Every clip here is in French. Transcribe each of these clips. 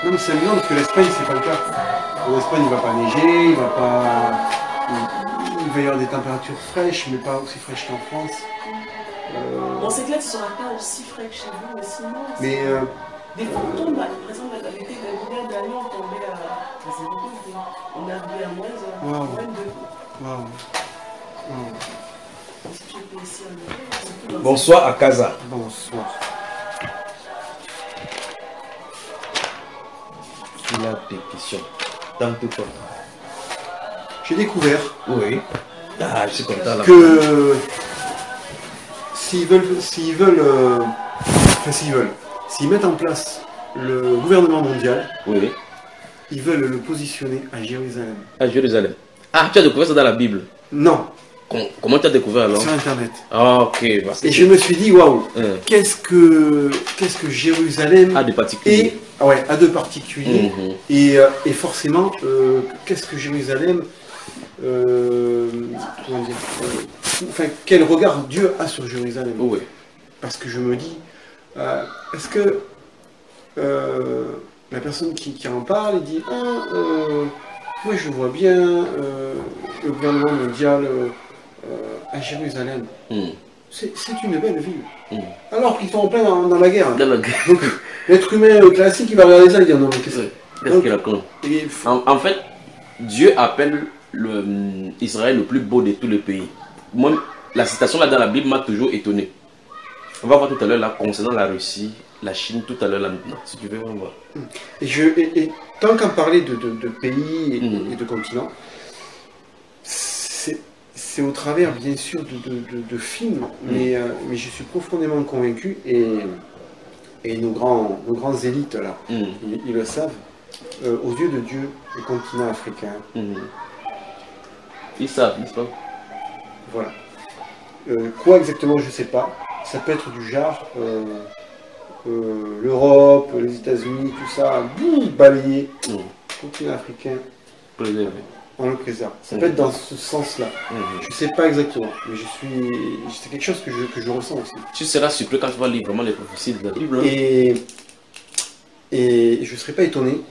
Non, mais c'est amusant parce que l'Espagne, c'est pas le cas. En Espagne, il va pas neiger, il va pas. Il va y avoir des températures fraîches, mais pas aussi fraîches qu'en France. Bon, c'est clair que ce sera pas aussi frais que chez vous, mais sinon. Mais Des fois, on tombe, par exemple, l'été, l'hiver dernier, on tombait à 0 degrés. On est arrivé à moins 2. Waouh. Si tu étais ici en hiver, Bonsoir à Casa. Bonsoir. Il a des questions. Tant que toi. J'ai découvert Oui. Ah, je suis content là. que s'ils mettent en place le gouvernement mondial, Oui. ils veulent le positionner à Jérusalem. À Jérusalem. Ah, tu as découvert ça dans la Bible. Non, Comment tu as découvert alors? sur Internet. Ah, ok. Parce que Et je me suis dit, waouh, Hein. qu'est-ce que Jérusalem Ah, des particuliers. à deux particuliers. Mhm. Et forcément, qu'est-ce que Jérusalem, comment dire, enfin, quel regard Dieu a sur Jérusalem. Oui. Parce que je me dis, est-ce que la personne qui en parle, il dit, moi je vois bien le gouvernement mondial à Jérusalem. Mhm. C'est une belle ville. Mhm. Alors qu'ils sont en plein dans la guerre. Dans la guerre. Donc, l'être humain classique, il va regarder ça et dire non, mais qu'est-ce que Qu'est-ce qu'il raconte? et- En fait, Dieu appelle Israël le plus beau de tous les pays. Moi, la citation là dans la Bible m'a toujours étonné. On va voir tout à l'heure là concernant la Russie, la Chine, tout à l'heure là maintenant. Si tu veux, on va voir. et tant qu'à parler de pays Mhm. et de continents, c'est au travers, bien sûr, de films, mais je suis profondément convaincu, et nos grands élites, là, Mhm. ils le savent, aux yeux de Dieu, le continent africain, Mhm. Ils savent, n'est-ce pas? voilà. Quoi exactement, je ne sais pas. Ça peut être du genre l'Europe, les États-Unis, tout ça, boum, balayé. Mhm. Le continent africain, Préservé. on le préserve. Ça peut être dans ce sens-là. Mhm. Je ne sais pas exactement, mais c'est quelque chose que je ressens aussi. Tu seras surpris quand tu vas lire vraiment les prophéties de la Bible. Hein? Et je ne serais pas étonné,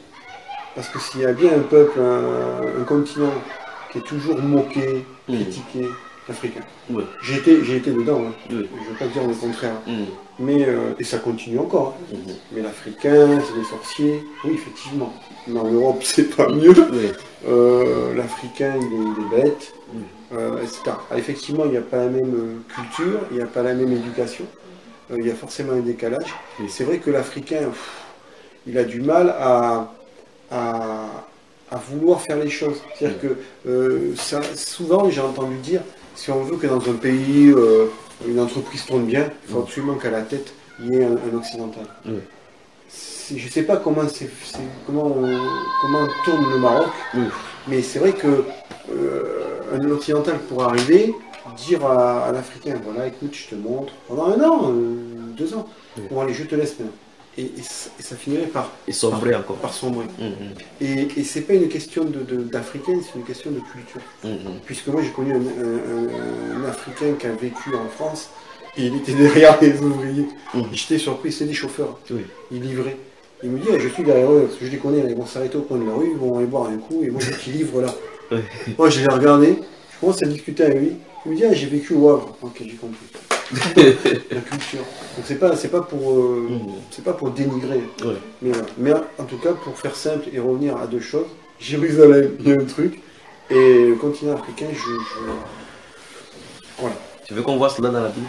parce que s'il y a bien un peuple, un continent qui est toujours moqué, critiqué, l'Africain. Ouais. J'ai été dedans, hein. Oui. Je ne veux pas dire le contraire. Mhm. Mais, et ça continue encore. Hein. Mhm. Mais l'Africain, c'est des sorciers. Oui, effectivement. Mais en Europe, c'est pas mieux. Oui. L'Africain, il est bête, etc. Ah, effectivement, il n'y a pas la même culture, il n'y a pas la même éducation. Il y a forcément un décalage. Oui. C'est vrai que l'Africain, il a du mal à vouloir faire les choses. C'est-à-dire que souvent, j'ai entendu dire, si on veut que dans un pays, une entreprise tourne bien, il faut absolument qu'à la tête, il y ait un occidental. Oui. Je ne sais pas comment comment tourne le Maroc, Oui. mais c'est vrai que un occidental pourrait arriver, dire à l'Africain, voilà, écoute, je te montre, pendant 1 an, 2 ans, Oui. bon allez, je te laisse maintenant. Et ça finirait Et sombrer encore. par sombrer. Mhm. Et c'est pas une question d'Africain, c'est une question de culture. Mhm. Puisque moi j'ai connu un Africain qui a vécu en France, et il était derrière les ouvriers. Mhm. J'étais surpris, c'est des chauffeurs. Oui. Ils livraient. Il me dit, je suis derrière eux, parce que je les connais, ils vont s'arrêter au coin de la rue, ils vont aller boire un coup, et moi je qui livre là. Oui. Moi je l'ai regardé, je commence à discuter avec lui, il me dit, j'ai vécu au Havre. Ok, j'ai compris. La culture. Donc c'est pas pour dénigrer. Ouais. Mais, voilà. Mais en tout cas, pour faire simple et revenir à 2 choses, Jérusalem, il y a un truc, et le continent africain, voilà. Tu veux qu'on voit cela dans la Bible?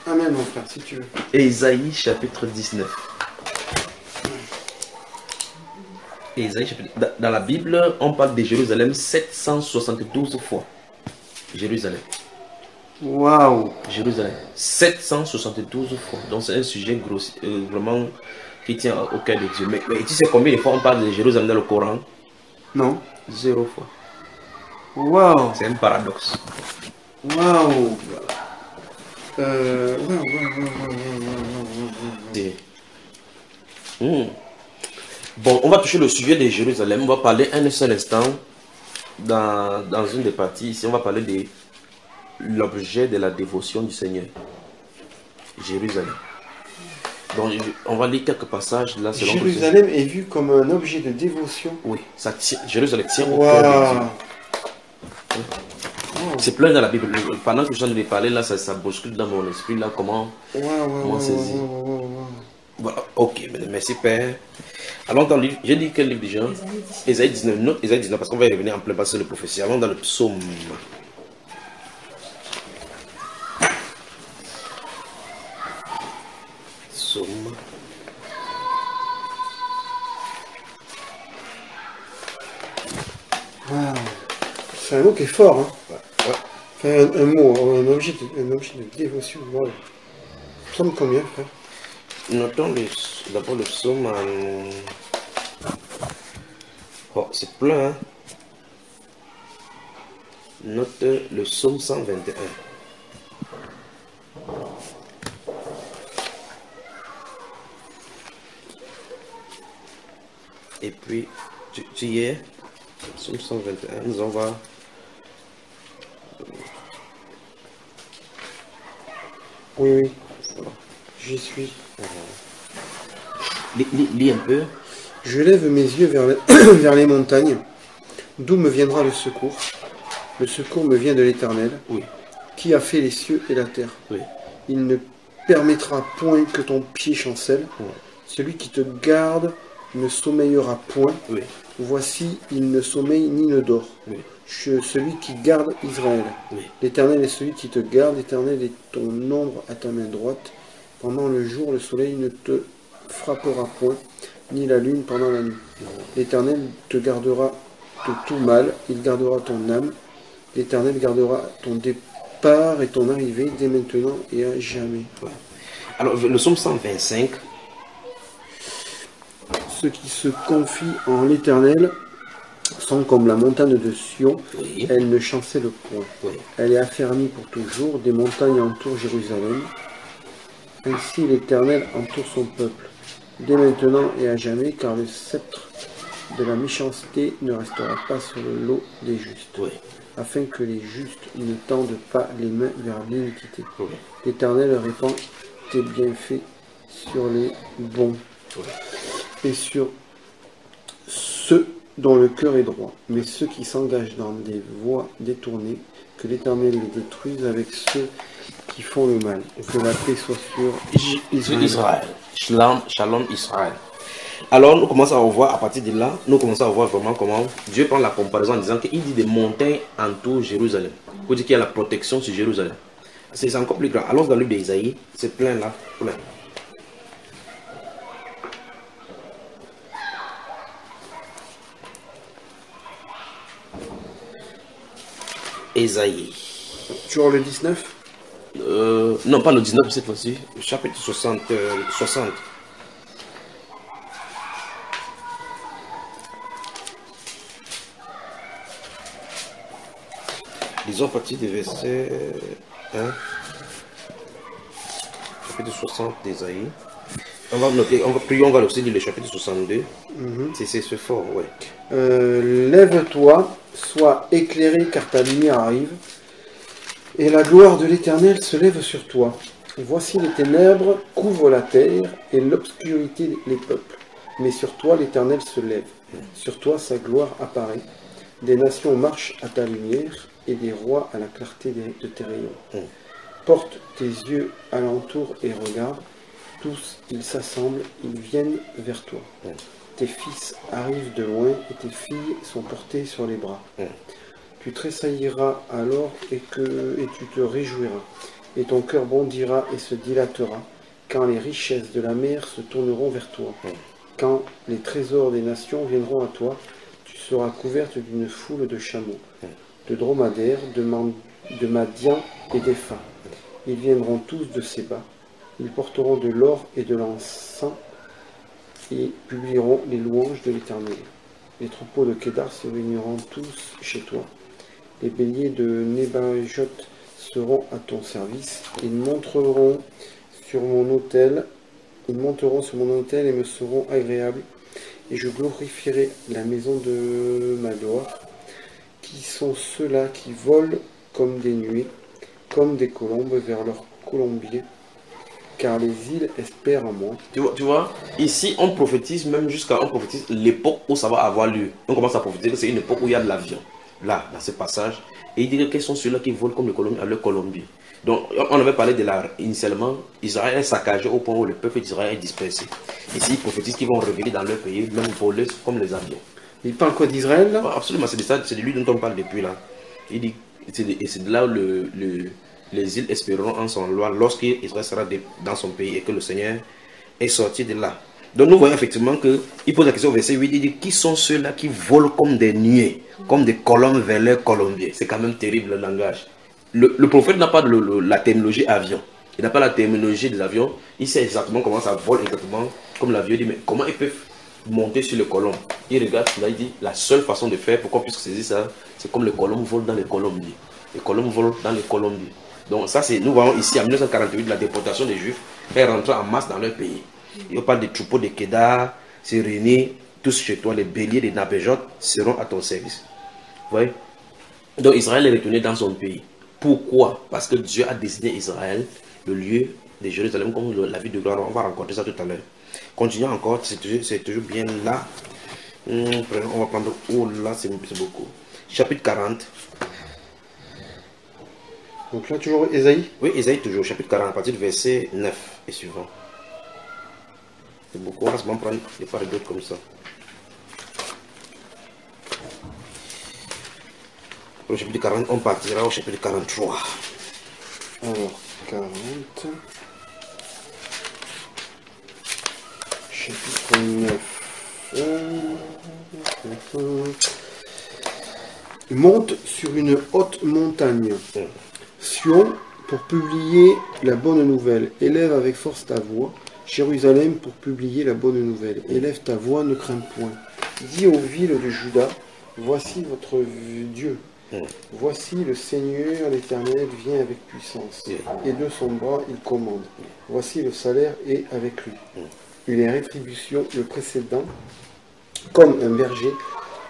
Amen, mon frère, si tu veux. Ésaïe chapitre 19. Ésaïe chapitre... Dans la Bible, on parle de Jérusalem 772 fois. Jérusalem. Waouh! Jérusalem. 772 fois. Donc c'est un sujet gros, vraiment qui tient au cœur de Dieu. Mais tu sais combien de fois on parle de Jérusalem dans le Coran? Non? 0 fois. Waouh! C'est un paradoxe. Waouh! Bon, on va toucher le sujet de Jérusalem. On va parler un seul instant dans une des parties. Ici, on va parler de l'objet de la dévotion du Seigneur. Jérusalem. Donc, on va lire quelques passages là selon Jérusalem est vu comme un objet de dévotion. Oui, ça tient, Jérusalem tient au cœur de Dieu. C'est plein dans la Bible. Pendant que je viens de parler là, ça bouscule dans mon esprit là, comment saisir. Voilà, ok, merci Père. Allons dans le livre, j'ai dit quel livre déjà? Ésaïe 19, note Ésaïe 19, parce qu'on va y revenir en plein passé de prophétie. Allons dans le psaume. Psaume. Wow. C'est un mot qui est fort, hein. Enfin, un mot, un objet de dévotion. Wow. Psaume combien, frère? Notons d'abord le psaume. Oh, c'est plein, hein. Note le psaume 121. Et puis, tu y es, psaume 121, nous on va... Oui, j'y suis. Lis un peu. Je lève mes yeux vers les montagnes. D'où me viendra le secours? Le secours me vient de l'Éternel, qui a fait les cieux et la terre. Il ne permettra point que ton pied chancelle. Celui qui te garde ne sommeillera point. Voici, il ne sommeille ni ne dort. Celui qui garde Israël. L'Éternel est celui qui te garde. L'Éternel est ton ombre à ta main droite. Pendant le jour, le soleil ne te frappera point, ni la lune pendant la nuit. L'Éternel te gardera de tout mal. Il gardera ton âme. L'Éternel gardera ton départ et ton arrivée dès maintenant et à jamais. Alors, le psaume 125. Ceux qui se confient en l'Éternel sont comme la montagne de Sion, elle ne chancelle point. Elle est affermie pour toujours, des montagnes entourent Jérusalem. Ainsi l'Éternel entoure son peuple, dès maintenant et à jamais, car le sceptre de la méchanceté ne restera pas sur le lot des justes, afin que les justes ne tendent pas les mains vers l'iniquité. L'Éternel répand tes bienfaits sur les bons et sur ceux dont le cœur est droit, mais ceux qui s'engagent dans des voies détournées, que l'Éternel les détruise avec ceux qui font le mal. Que la paix soit sur Israël. Shalom Israël. Alors nous commençons à voir, à partir de là, nous commençons à voir vraiment comment Dieu prend la comparaison en disant qu'il dit des montagnes entourent Jérusalem. Pour dire qu'il y a la protection sur Jérusalem. C'est encore plus grand. Allons dans le livre d'Ésaïe, c'est plein là, plein. Ésaïe. Toujours le 19? Non, pas le 19 cette fois-ci. Chapitre 60. Disons à partir du verset 1. Chapitre 60 d'Ésaïe. On va noter, on va aussi lire le chapitre 62. C'est fort, ouais. Lève-toi, sois éclairé, car ta lumière arrive, et la gloire de l'Éternel se lève sur toi. Voici les ténèbres couvrent la terre, et l'obscurité les peuples. Mais sur toi l'Éternel se lève, sur toi sa gloire apparaît. Des nations marchent à ta lumière, et des rois à la clarté de tes rayons. Porte tes yeux alentour et regarde. Tous, ils s'assemblent, ils viennent vers toi. Tes fils arrivent de loin et tes filles sont portées sur les bras. Tu tressailliras alors et tu te réjouiras. Et ton cœur bondira et se dilatera quand les richesses de la mer se tourneront vers toi. Quand les trésors des nations viendront à toi, tu seras couverte d'une foule de chameaux, de dromadaires, de Madian et d'Épha. Ils viendront tous de Séba. Ils porteront de l'or et de l'encens et publieront les louanges de l'Éternel. Les troupeaux de Kédar se réuniront tous chez toi. Les béliers de Nébajot seront à ton service. Ils monteront sur mon autel et me seront agréables. Et je glorifierai la maison de ma gloire. Qui sont ceux-là qui volent comme des nuées, comme des colombes vers leur colombier. car les îles espèrent en moi. Tu vois, ici on prophétise même jusqu'à on prophétise l'époque où ça va avoir lieu. On commence à prophétiser que c'est une époque où il y a de l'avion. Là, dans ce passage. Et il dit que quels sont ceux-là qui volent comme les Colombiens à leur Colombie. Donc, on avait parlé de la. Initialement, Israël est saccagé au point où le peuple d'Israël est dispersé. Ici, ils prophétisent qu'ils vont revenir dans leur pays, même voler comme les avions. Il parle quoi d'Israël là? Absolument, c'est de lui dont on parle depuis là. Il dit, et c'est de là où les îles espéreront en son loi lorsqu'Israël sera dans son pays et que le Seigneur est sorti de là. Donc nous voyons effectivement qu'il pose la question au verset 8, il dit, qui sont ceux-là qui volent comme des nuées, comme des colombes vers leurs colombiers? C'est quand même terrible le langage. Le prophète n'a pas la terminologie avion. Il n'a pas la terminologie des avions. Il sait exactement comment ça vole exactement, comme l'avion dit, mais comment ils peuvent monter sur le colombe? Il regarde, là, il dit, la seule façon de faire pour qu'on puisse saisir ça, c'est comme les colombes volent dans les colombiers. Les colombes volent dans les colombiers. Donc ça, c'est, nous voyons ici, en 1948, la déportation des Juifs est rentrée en masse dans leur pays. Et on parle des troupeaux de Kédar, c'est réunis, tous chez toi, les béliers, les napéjotes seront à ton service. Vous voyez? Donc Israël est retourné dans son pays. Pourquoi? Parce que Dieu a désigné Israël, le lieu de Jérusalem, comme la ville de gloire. On va rencontrer ça tout à l'heure. Continuons encore, c'est toujours bien là. On va prendre, oh là, c'est beaucoup. Chapitre 40. Donc là, toujours Ésaïe? Oui, Ésaïe toujours, chapitre 40, à partir du verset 9 et suivant. C'est beaucoup, on va se prendre des part et d'autres comme ça. Au chapitre 40, on partira au chapitre 43. Alors, 40. Chapitre 9. Monte sur une haute montagne, Sion, pour publier la bonne nouvelle. Élève avec force ta voix. Jérusalem, pour publier la bonne nouvelle. Élève ta voix, ne crains point. Dis aux villes de Juda, voici votre Dieu. Voici le Seigneur, l'Éternel, vient avec puissance. Et de son bras, il commande. Voici le salaire est avec lui. Et les rétributions, le précédent, comme un berger,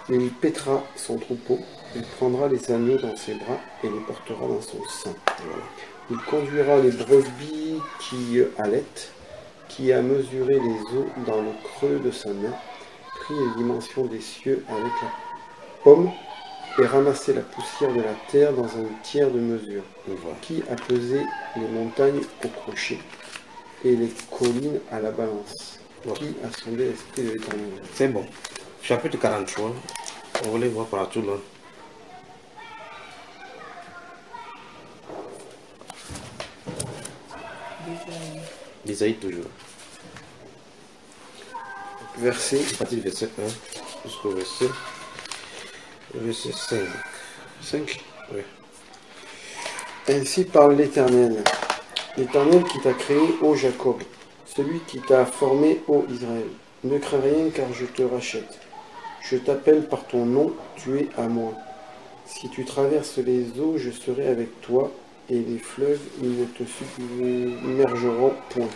il paîtra son troupeau. Il prendra les agneaux dans ses bras et les portera dans son sein. Il conduira les brebis qui allaitent, qui a mesuré les eaux dans le creux de sa main, pris les dimensions des cieux avec la pomme et ramassé la poussière de la terre dans un tiers de mesure, qui a pesé les montagnes au crochet et les collines à la balance, qui a sondé l'esprit de l'Éternel. C'est bon. Chapitre 43, on va les voir partout là. Isaïe toujours. Verset. À partir du verset 1 jusqu'au verset 5. 5. Oui. Ainsi parle l'Éternel. L'Éternel qui t'a créé, ô Jacob, celui qui t'a formé, ô Israël. Ne crains rien car je te rachète. Je t'appelle par ton nom, tu es à moi. Si tu traverses les eaux, je serai avec toi, et les fleuves, ils ne te submergeront point.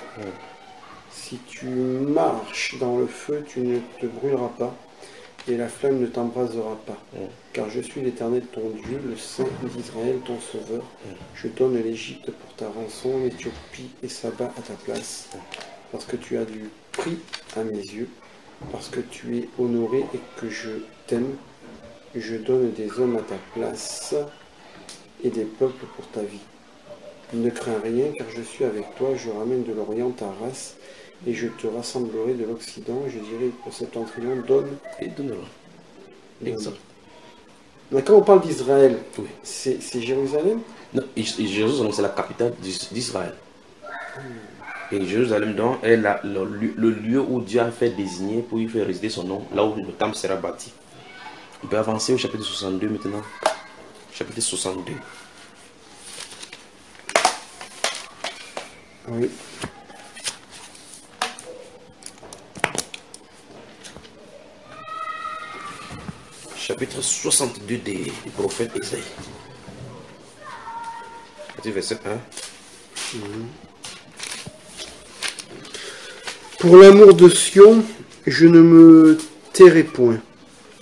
Si tu marches dans le feu, tu ne te brûleras pas, et la flamme ne t'embrasera pas. Car je suis l'Éternel ton Dieu, le Saint d'Israël, ton Sauveur. Je donne l'Égypte pour ta rançon, l'Éthiopie et Saba à ta place, parce que tu as du prix à mes yeux, parce que tu es honoré et que je t'aime. Je donne des hommes à ta place et des peuples pour ta vie. Ne crains rien, car je suis avec toi, je ramène de l'Orient ta race, et je te rassemblerai de l'Occident, et je dirai au septentrion, donne et donnera. Exact. Quand on parle d'Israël, oui. C'est Jérusalem? Non, Jérusalem, c'est la capitale d'Israël. Et Jérusalem, donc, est le lieu où Dieu a fait désigner pour y faire résider son nom, là où le temple sera bâti. On peut avancer au chapitre 62 maintenant. Chapitre 62. Oui. Chapitre 62 du prophète Ésaïe. Verset 1. Pour l'amour de Sion, je ne me tairai point.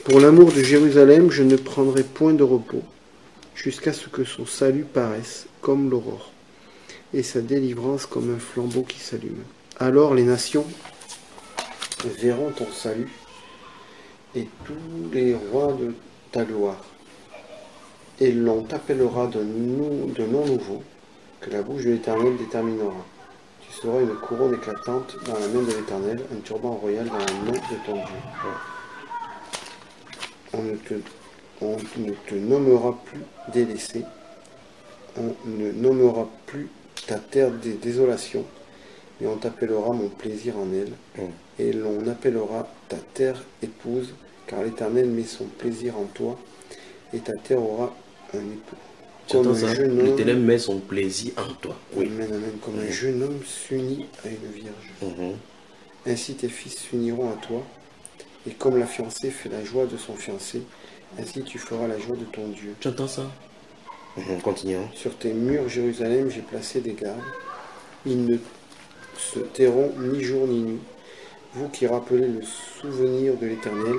Pour l'amour de Jérusalem, je ne prendrai point de repos, jusqu'à ce que son salut paraisse comme l'aurore. et sa délivrance comme un flambeau qui s'allume. Alors les nations verront ton salut et tous les rois de ta gloire. Et l'on t'appellera de nom nouveau que la bouche de l'Éternel déterminera. Tu seras une couronne éclatante dans la main de l'Éternel, un turban royal dans la main de ton Dieu. On ne te nommera plus délaissé, on ne nommera plus ta terre des désolations, mais on t'appellera mon plaisir en elle, et l'on appellera ta terre épouse, car l'Éternel met son plaisir en toi, et ta terre aura un époux. Comme un jeune homme, l'Éternel met son plaisir en toi. Oui. Amen, amen. Comme un jeune homme s'unit à une vierge. Ainsi tes fils s'uniront à toi, et comme la fiancée fait la joie de son fiancé, ainsi tu feras la joie de ton Dieu. Tu entends ça? Continuons. Sur tes murs, Jérusalem, j'ai placé des gardes. Ils ne se tairont ni jour ni nuit. Vous qui rappelez le souvenir de l'Éternel,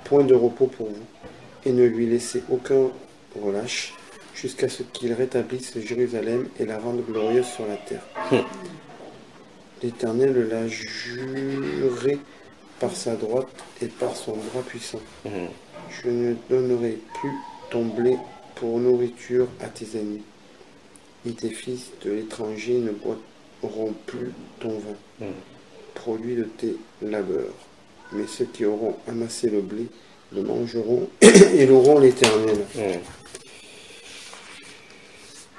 point de repos pour vous, et ne lui laissez aucun relâche, jusqu'à ce qu'il rétablisse Jérusalem et la rende glorieuse sur la terre. L'Éternel l'a juré par sa droite et par son bras puissant. Je ne donnerai plus ton blé pour nourriture à tes ennemis, et tes fils de l'étranger ne boiront plus ton vin, produit de tes labeurs. Mais ceux qui auront amassé le blé le mangeront et l'auront l'Éternel.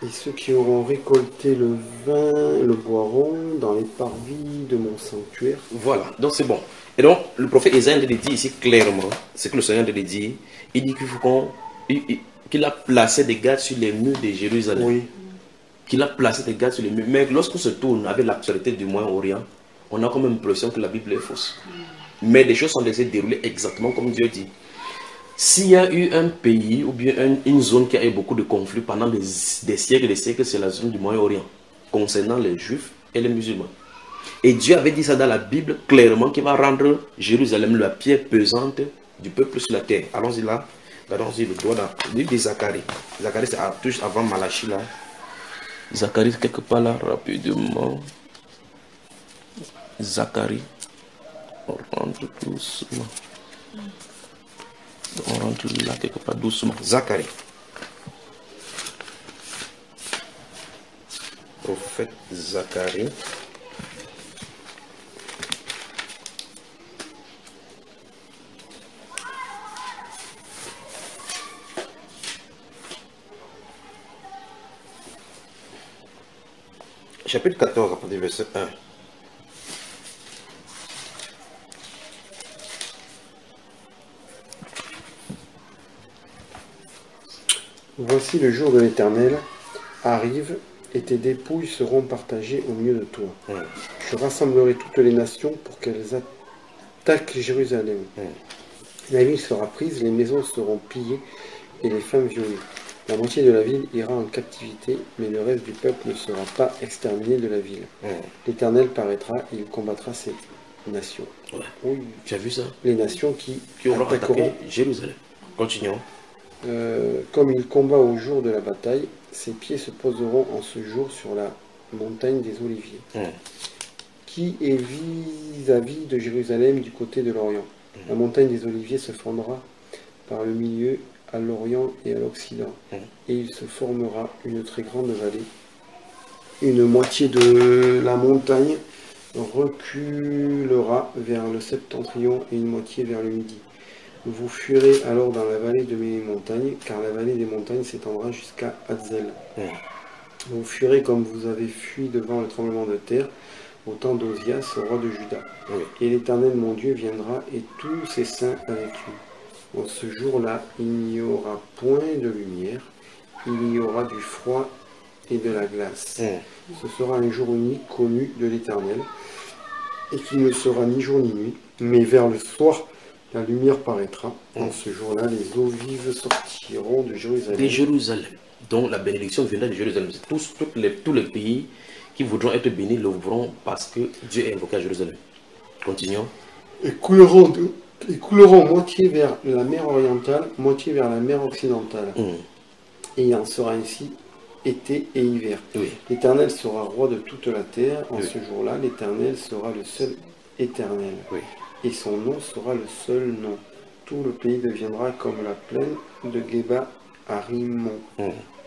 Et ceux qui auront récolté le vin le boiront dans les parvis de mon sanctuaire. Voilà, donc c'est bon. Et donc, le prophète Isaïe dit ici clairement, c'est que le Seigneur dit, il dit qu'il a placé des gardes sur les murs de Jérusalem. Oui. Qu'il a placé des gardes sur les murs. Mais lorsqu'on se tourne avec l'actualité du Moyen-Orient, on a comme l'impression que la Bible est fausse. Mais les choses sont laissées dérouler exactement comme Dieu dit. S'il y a eu un pays ou bien une zone qui a eu beaucoup de conflits pendant des siècles et des siècles, c'est la zone du Moyen-Orient, concernant les Juifs et les musulmans. Et Dieu avait dit ça dans la Bible clairement, qu'il va rendre Jérusalem la pierre pesante du peuple sur la terre. Allons-y là, allons-y le doigt dans le livre de Zacharie. Zacharie c'est toujours avant Malachie là. Zacharie quelque part là, rapidement. Zacharie. On rentre doucement. On rentre là quelque part doucement. Zacharie. Prophète Zacharie. Chapitre 14, à partir du verset 1. Voici le jour de l'Éternel arrive, et tes dépouilles seront partagées au milieu de toi. Je rassemblerai toutes les nations pour qu'elles attaquent Jérusalem. La ville sera prise, les maisons seront pillées et les femmes violées. La moitié de la ville ira en captivité, mais le reste du peuple ne sera pas exterminé de la ville. L'Éternel paraîtra et il combattra ces nations. Oui. Tu as vu ça? Les nations qui auront attaqué Jérusalem. Continuons. Comme il combat au jour de la bataille, ses pieds se poseront en ce jour sur la montagne des Oliviers, qui est vis-à-vis de Jérusalem du côté de l'Orient. La montagne des Oliviers se fondra par le milieu à l'Orient et à l'Occident, et il se formera une très grande vallée. Une moitié de la montagne reculera vers le septentrion et une moitié vers le midi. Vous fuirez alors dans la vallée de mes montagnes, car la vallée des montagnes s'étendra jusqu'à Hazel. Vous fuirez comme vous avez fui devant le tremblement de terre, au temps d'Osias, roi de Juda. Et l'Éternel mon Dieu viendra, et tous ses saints avec lui. En ce jour-là, il n'y aura point de lumière, il y aura du froid et de la glace. Ce sera un jour unique connu de l'Éternel, et qui ne sera ni jour ni nuit, mais vers le soir, la lumière paraîtra. En ce jour-là, les eaux vives sortiront de Jérusalem. De Jérusalem. Donc la bénédiction viendra de Jérusalem. Tous les pays qui voudront être bénis le voudront parce que Dieu est invoqué à Jérusalem. Continuons. Et couleront moitié vers la mer orientale, moitié vers la mer occidentale. Et il en sera ainsi été et hiver. Oui. L'Éternel sera roi de toute la terre. En Oui. ce jour-là, l'Éternel sera le seul éternel. Oui. Et son nom sera le seul nom. Tout le pays deviendra comme la plaine de Geba à Rimon.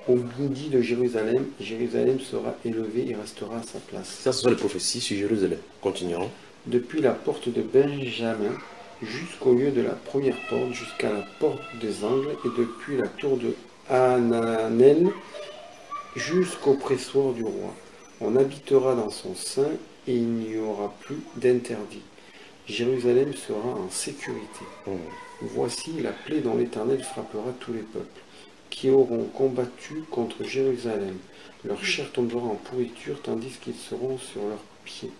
Au midi de Jérusalem, Jérusalem sera élevée et restera à sa place. Ça, ce sont les prophéties sur Jérusalem. Continuons. Depuis la porte de Benjamin jusqu'au lieu de la première porte, jusqu'à la porte des angles, et depuis la tour de Hananel jusqu'au pressoir du roi. On habitera dans son sein et il n'y aura plus d'interdit. Jérusalem sera en sécurité. Voici la plaie dont l'Éternel frappera tous les peuples qui auront combattu contre Jérusalem. Leur chair tombera en pourriture tandis qu'ils seront sur leurs pieds.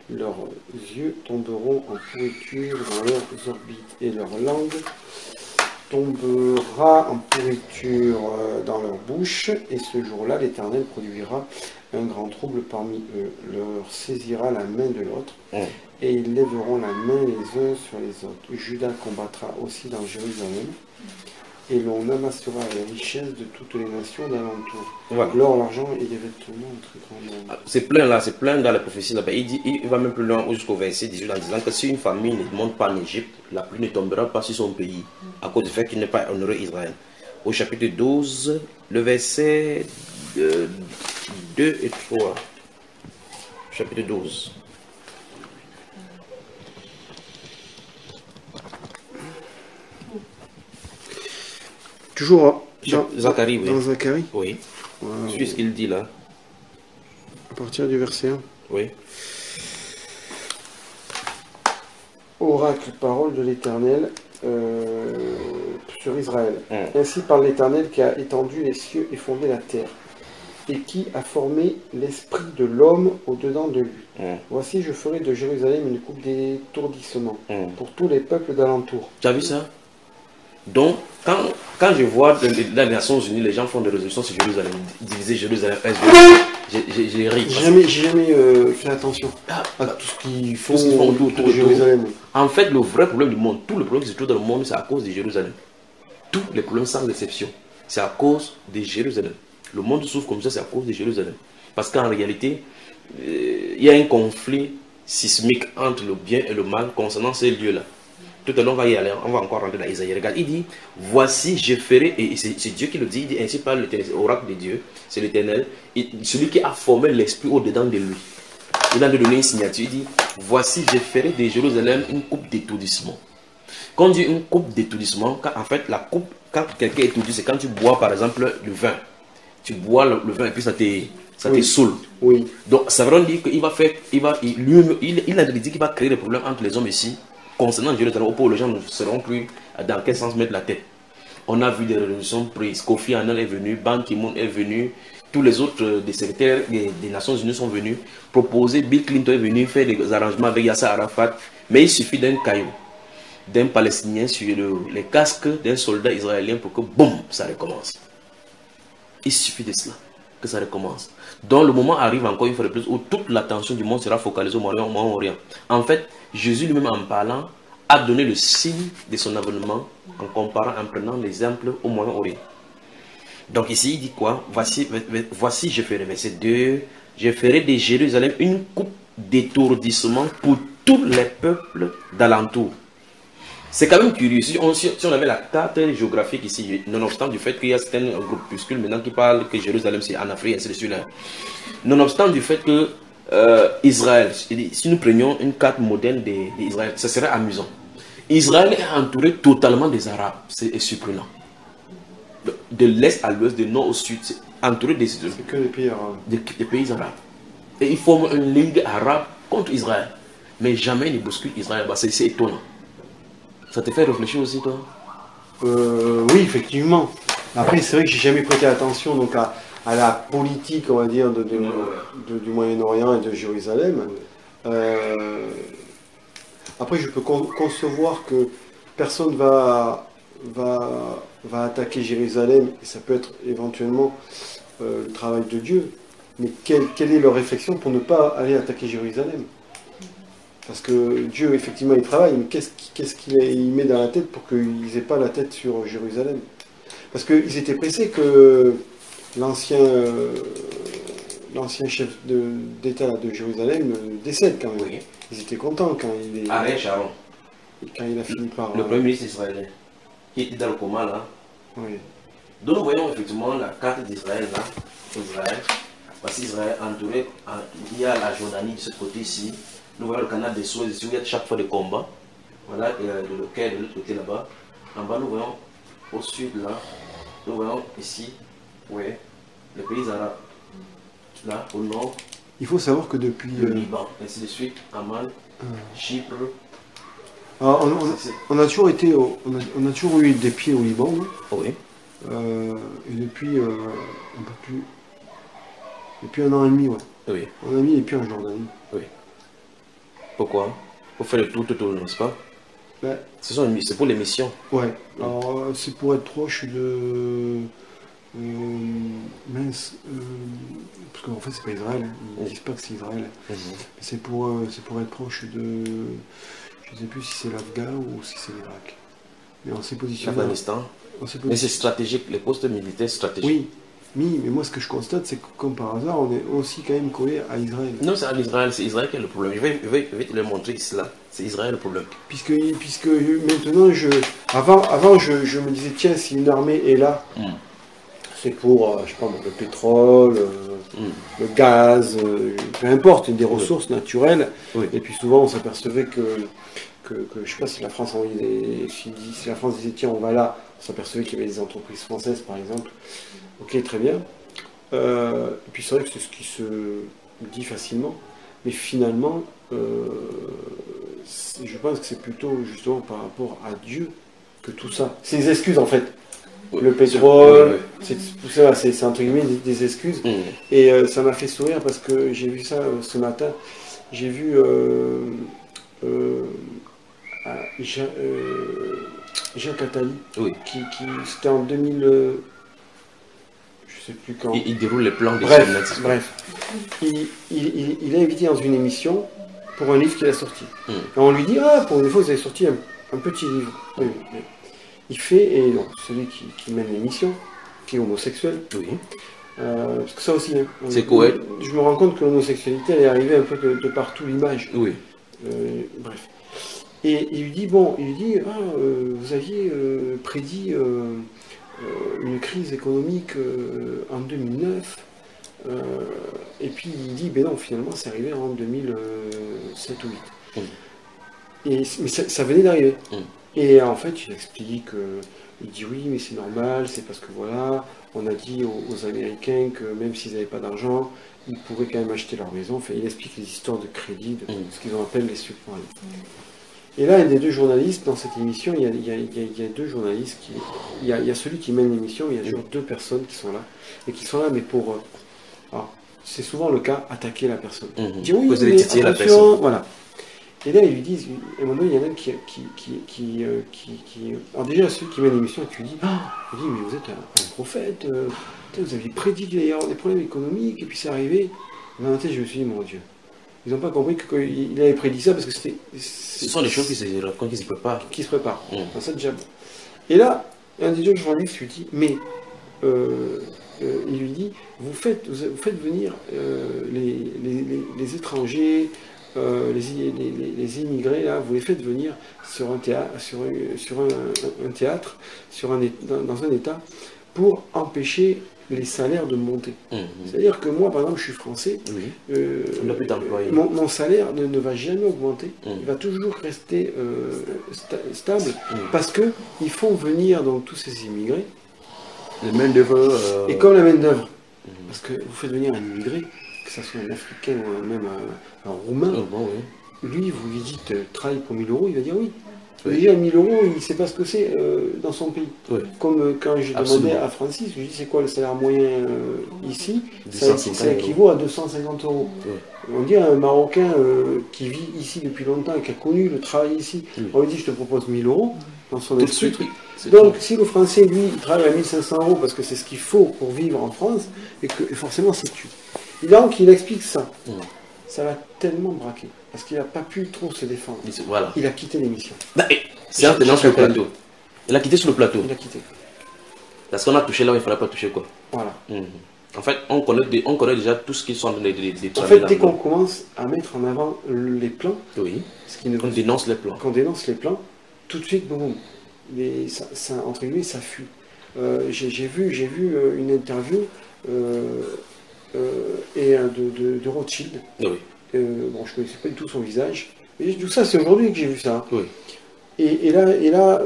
Leurs yeux tomberont en pourriture dans leurs orbites et leur langue tombera en pourriture dans leur bouche. Et ce jour-là, l'Éternel produira un grand trouble parmi eux, leur saisira la main de l'autre, et ils lèveront la main les uns sur les autres. Juda combattra aussi dans Jérusalem, et l'on amassera les richesses de toutes les nations d'alentour. Voilà. L'or, l'argent et les vêtements, un très grand nombre. C'est plein là, c'est plein dans la prophétie là-bas. Il va même plus loin jusqu'au verset 18 en disant que si une famille ne monte pas en Égypte, la pluie ne tombera pas sur son pays, à cause du fait qu'il n'est pas honoré Israël. Au chapitre 12, le verset 2 et 3. Chapitre 12. Toujours dans Zacharie, oui. dans Zacharie, Oui. C'est ce qu'il dit là. à partir du verset 1. Oui. Oracle, parole de l'Éternel sur Israël. Ainsi parle l'Éternel qui a étendu les cieux et fondé la terre, et qui a formé l'esprit de l'homme au-dedans de lui. Voici, je ferai de Jérusalem une coupe d'étourdissement pour tous les peuples d'alentour. Tu as vu ça? Donc, quand je vois dans les Nations Unies, les gens font des résolutions sur Jérusalem, diviser Jérusalem, j'ai ri. J'ai jamais fait attention à tout ce qu'ils font, autour pour de Jérusalem. En fait, le vrai problème du monde, tout le problème qui se trouve dans le monde, c'est à cause de Jérusalem. Tous les problèmes sans exception, c'est à cause de Jérusalem. Le monde souffre comme ça, c'est à cause de Jérusalem. Parce qu'en réalité, il y a un conflit sismique entre le bien et le mal concernant ces lieux-là. Tout à l'heure, on va y aller, on va encore rentrer dans Isaïe. Regarde, il dit, voici, je ferai, et c'est Dieu qui le dit, il dit, ainsi parle l'Éternel, oracle de Dieu, c'est l'Éternel, celui qui a formé l'esprit au-dedans de lui. Il a donné une signature, il dit, voici, je ferai de Jérusalem une coupe d'étourdissement. Quand on dit une coupe d'étourdissement, en fait, la coupe, quand quelqu'un est étourdi, c'est quand tu bois, par exemple, le vin. Tu bois le vin et puis ça te saoule. Oui. Donc, ça veut dire qu'il va faire, il a dit qu'il va créer des problèmes entre les hommes ici, concernant Jérusalem, où les gens ne sauront plus dans quel sens mettre la tête. On a vu des résolutions prises. Kofi Annan est venu, Ban Ki-moon est venu, tous les autres des secrétaires des Nations Unies sont venus proposer. Bill Clinton est venu faire des arrangements avec Yasser Arafat, mais il suffit d'un caillou, d'un Palestinien sur les casques d'un soldat israélien pour que, boum, ça recommence. Il suffit de cela, que ça recommence. Donc le moment arrive encore une fois de plus où toute l'attention du monde sera focalisée au Moyen-Orient. En fait, Jésus lui-même en parlant a donné le signe de son avènement en comparant, en prenant l'exemple au Moyen-Orient. Donc ici il dit quoi? Voici je ferai, verset 2, je ferai de Jérusalem une coupe d'étourdissement pour tous les peuples d'alentour. C'est quand même curieux. Si on avait la carte géographique ici, nonobstant du fait qu'il y a certains groupuscules maintenant qui parlent que Jérusalem c'est en Afrique, ainsi de suite. Nonobstant du fait que Israël, si nous prenions une carte moderne d'Israël, ça serait amusant. Israël est entouré totalement des Arabes, c'est surprenant. De l'est à l'ouest, de nord au sud, c'est entouré des que des pays arabes. Des pays arabes. Et ils forment une ligue arabe contre Israël. Mais jamais ils ne bousculent Israël. Bah, c'est étonnant. Ça te fait réfléchir aussi, toi? Oui, effectivement. Après, c'est vrai que j'ai jamais prêté attention donc, à la politique, on va dire, du Moyen-Orient et de Jérusalem. Après, je peux concevoir que personne va attaquer Jérusalem, et ça peut être éventuellement le travail de Dieu. Mais quelle est leur réflexion pour ne pas aller attaquer Jérusalem? Parce que Dieu, effectivement, il travaille, mais qu'est-ce qu'il met dans la tête pour qu'ils n'aient pas la tête sur Jérusalem? Parce qu'ils étaient pressés que l'ancien chef d'État de Jérusalem décède quand même. Oui. Ils étaient contents quand Ariel Sharon, quand il a fini par... le premier ministre israélien, qui était dans le coma là. Oui. Donc nous voyons effectivement la carte d'Israël là, Israël, parce qu'Israël est entouré, il y a la Jordanie de ce côté ici, nous voyons le canal des Suez ici où il y a chaque fois des combats, voilà, et le quai de l'autre côté là-bas. En bas nous voyons au sud là, nous voyons ici, ouais, les pays arabes, là au nord, Il faut savoir que depuis... le Liban, ainsi de suite, Amman, Chypre. Alors, on a toujours été, on a toujours eu des pieds au Liban, hein. Oui. Et depuis un peu plus, depuis 1 an et demi, ouais. Oui. On a mis les pieds en Jordanie. Oui. Pourquoi? Pour faire le tour, n'est-ce pas? Ben, C'est pour les missions. ouais. Alors c'est pour être proche de mince, parce qu'en fait c'est pas Israël, hein. Ils disent pas que c'est Israël. Mais c'est pour être proche de, je sais plus si c'est l'Afghan ou si c'est l'Irak. Mais on s'est positionné. L'Afghanistan. Mais c'est stratégique, les postes militaires stratégiques. Oui, mais moi ce que je constate, c'est que comme par hasard, on est aussi quand même collé à Israël. Non, c'est à Israël, c'est Israël qui a le problème. Je vais te le montrer ici, là. C'est Israël le problème. Puisque maintenant, avant je me disais, tiens, si une armée est là, c'est pour, je sais pas, le pétrole, le gaz, peu importe, des ressources naturelles. Oui. Et puis souvent, on s'apercevait que je sais pas si la France si la France disait, tiens, on va là, on s'apercevait qu'il y avait des entreprises françaises, par exemple. Ok, très bien. Et puis c'est vrai que c'est ce qui se dit facilement. Mais finalement, je pense que c'est plutôt justement par rapport à Dieu que tout ça. C'est des excuses en fait. Le pétrole, c'est entre guillemets des excuses. Et ça m'a fait sourire parce que j'ai vu ça ce matin. J'ai vu Jacques Attali, qui c'était en 2000. Je sais plus quand. Il déroule les plans des Bref. Il est invité dans une émission pour un livre qu'il a sorti. Et on lui dit, ah, pour une fois, vous avez sorti un petit livre. Oui. Il fait, et donc, celui qui mène l'émission, qui est homosexuel. Oui. Parce que ça aussi, hein, c'est quoi? Je me rends compte que l'homosexualité, elle est arrivée un peu de partout, l'image. Oui. Bref. Et il lui dit, vous aviez prédit une crise économique en 2009, et puis il dit, ben non, finalement, c'est arrivé en 2007 ou 2008. Mais ça venait d'arriver. Et en fait, il explique, il dit oui, mais c'est normal, c'est parce que voilà, on a dit aux Américains que même s'ils n'avaient pas d'argent, ils pourraient quand même acheter leur maison. Enfin, il explique les histoires de crédit, de ce qu'ils appellent les subprimes. Et là, il y a des deux journalistes dans cette émission, il y a deux journalistes, il y a celui qui mène l'émission, il y a toujours deux personnes qui sont là, et qui sont là, mais pour... c'est souvent le cas, attaquer la personne. Il dit oui, mais attention, la personne. Voilà. Et là, ils lui disent, à un moment donné, il y en a un qui alors déjà, celui qui mène l'émission, tu lui dis, il dit, mais vous êtes un prophète, vous aviez prédit qu'il allait y avoir des problèmes économiques, et puis c'est arrivé. Dans ma tête, je me suis dit, mon Dieu. Ils n'ont pas compris qu'il avait prédit ça parce que c'était... Ce sont des choses qui se préparent. Qui se préparent. Dans ça, déjà. Et là, un des deux journalistes lui dit, mais il lui dit, vous faites venir les étrangers, les immigrés, là, vous les faites venir sur un théâtre, dans un État, pour empêcher les salaires de monter. C'est-à-dire que moi, par exemple, je suis français, mon salaire ne va jamais augmenter, il va toujours rester stable, parce qu'ils font venir donc tous ces immigrés. Les main-d'œuvre. Et comme la main-d'œuvre, parce que vous faites venir un immigré, que ce soit un Africain ou même un Roumain, lui, vous lui dites travaille pour 1000 €, il va dire oui. Déjà, 1000 €, il ne sait pas ce que c'est dans son pays. Comme quand j'ai demandé à Francis, je lui ai dit c'est quoi le salaire moyen ici, ça équivaut à 250 €. On dit à un Marocain qui vit ici depuis longtemps et qui a connu le travail ici, on lui dit je te propose 1000 € dans son esprit. Donc si le Français, lui, il travaille à 1500 € parce que c'est ce qu'il faut pour vivre en France, et que forcément c'est tu. Et donc il explique ça. Ça l'a tellement braqué, parce qu'il n'a pas pu trop se défendre. Voilà. Il a quitté l'émission. C'est un tenant sur le plateau. Il a quitté sur le plateau. Il a quitté. Parce qu'on a touché là où il ne fallait pas toucher, quoi. Voilà. En fait, on connaît déjà tout ce qu'ils sont en train de En fait, dès qu'on commence à mettre en avant les plans, oui. On dénonce les plans. Quand on dénonce les plans, tout de suite, boum, ça, entre guillemets, ça fuit. J'ai vu une interview de Rothschild. Oui. Bon, je ne connaissais pas du tout son visage. Et tout ça, c'est aujourd'hui que j'ai vu ça. Oui. Et là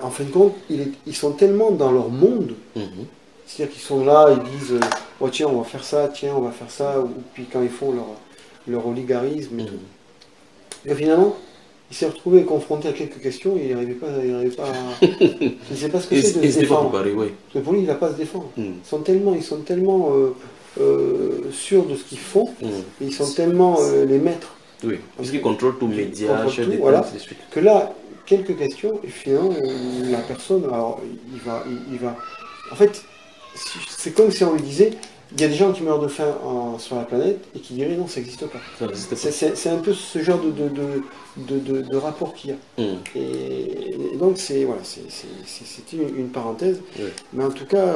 en fin de compte, ils sont tellement dans leur monde. C'est-à-dire qu'ils sont là, ils disent oh, tiens, on va faire ça, tiens, on va faire ça. Ou puis quand ils font leur oligarisme et tout. Et finalement, il s'est retrouvé confronté à quelques questions et il n'arrivait pas à... Il ne sait pas ce que c'est de se défendre. Parce que pour lui, il n'a pas à se défendre. Ils sont tellement sûrs de ce qu'ils font, et ils sont tellement les maîtres. Oui, parce qu'ils contrôlent tout média, voilà, que là, quelques questions, et finalement, la personne, alors, il va... En fait, c'est comme si on lui disait, il y a des gens qui meurent de faim sur la planète et qui diraient non, ça n'existe pas. C'est un peu ce genre de rapport qu'il y a. Et donc, c'était une parenthèse. Oui. Mais en tout cas,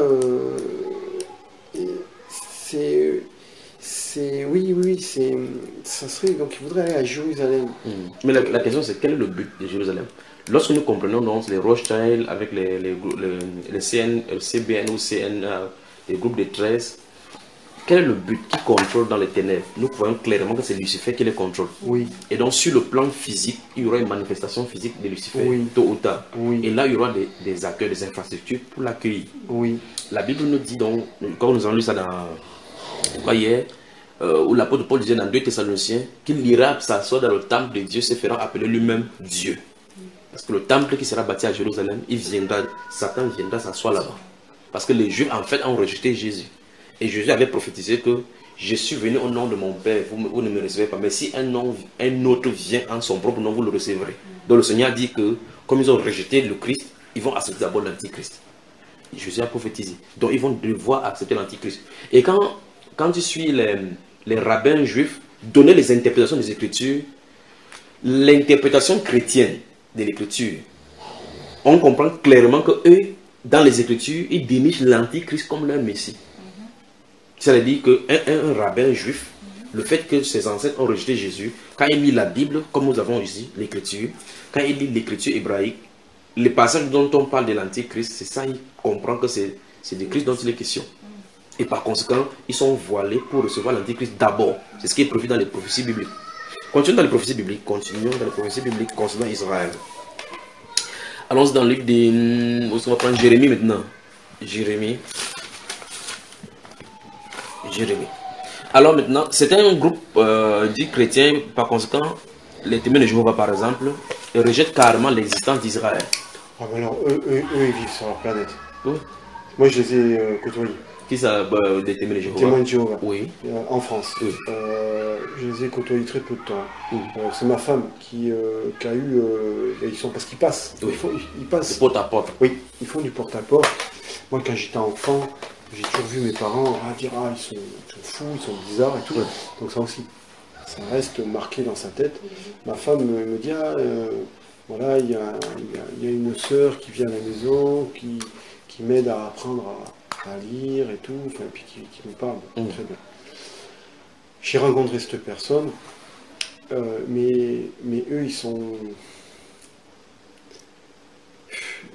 ça serait... Donc, il voudrait aller à Jérusalem. Mais la question, c'est quel est le but de Jérusalem? Lorsque nous comprenons donc les Rothschild avec les CBN ou CNA, les groupes de 13, quel est le but qui contrôle dans les ténèbres? Nous voyons clairement que c'est Lucifer qui les contrôle. Oui. Et donc sur le plan physique, il y aura une manifestation physique de Lucifer, tôt ou tard. Oui. Et là, il y aura des accueils, des infrastructures pour l'accueillir. Oui. La Bible nous dit donc, comme nous avons lu ça hier, où l'apôtre Paul disait dans 2 Thessaloniciens, qu'il ira s'asseoir dans le temple de Dieu, se fera appeler lui-même Dieu. Parce que le temple qui sera bâti à Jérusalem, Satan viendra s'asseoir là-bas. Parce que les Juifs, en fait, ont rejeté Jésus. Et Jésus avait prophétisé que je suis venu au nom de mon Père, vous ne me recevez pas. Mais si un autre vient en son propre nom, vous le recevrez. Donc le Seigneur dit que, comme ils ont rejeté le Christ, ils vont accepter d'abord l'Antichrist. Jésus a prophétisé. Donc ils vont devoir accepter l'Antichrist. Et quand tu suis les rabbins juifs donner les interprétations des Écritures, l'interprétation chrétienne de l'Écriture, on comprend clairement que eux, dans les Écritures, ils dénichent l'Antichrist comme leur Messie. C'est-à-dire qu'un rabbin juif, le fait que ses ancêtres ont rejeté Jésus, quand il lit la Bible, comme nous avons ici, l'Écriture, quand il lit l'Écriture hébraïque, les passages dont on parle de l'Antichrist, c'est ça, il comprend que c'est de Christ dont il est question. Et par conséquent, ils sont voilés pour recevoir l'Antichrist d'abord. C'est ce qui est prévu dans les prophéties bibliques. Continuons dans les prophéties bibliques concernant Israël. Allons dans le livre de... On va prendre Jérémie maintenant. Jérémie. Alors maintenant, c'est un groupe dit chrétien, par conséquent, les témoins de Jéhovah par exemple, rejettent carrément l'existence d'Israël. Ah mais alors, eux, ils vivent sur leur planète. Oui. Moi, je les ai côtoyés. Qui ça, des témoins de Jéhovah? Témoins de Jéhovah. Oui. En France. Oui. Je les ai côtoyés très peu de temps. Oui. C'est ma femme qui a eu... ils sont parce qu'ils passent. Oui. Ils passent. Porte à porte. Oui, ils font du porte-à-porte. Moi, quand j'étais enfant, j'ai toujours vu mes parents dire « Ah, ils sont fous, ils sont bizarres et tout. Oui. » Donc ça aussi, ça reste marqué dans sa tête. Ma femme me dit « Ah, voilà, il y a une sœur qui vient à la maison, qui m'aide à apprendre à lire et tout, enfin, puis qui me parle. Très bien. » J'ai rencontré cette personne, mais eux, ils sont...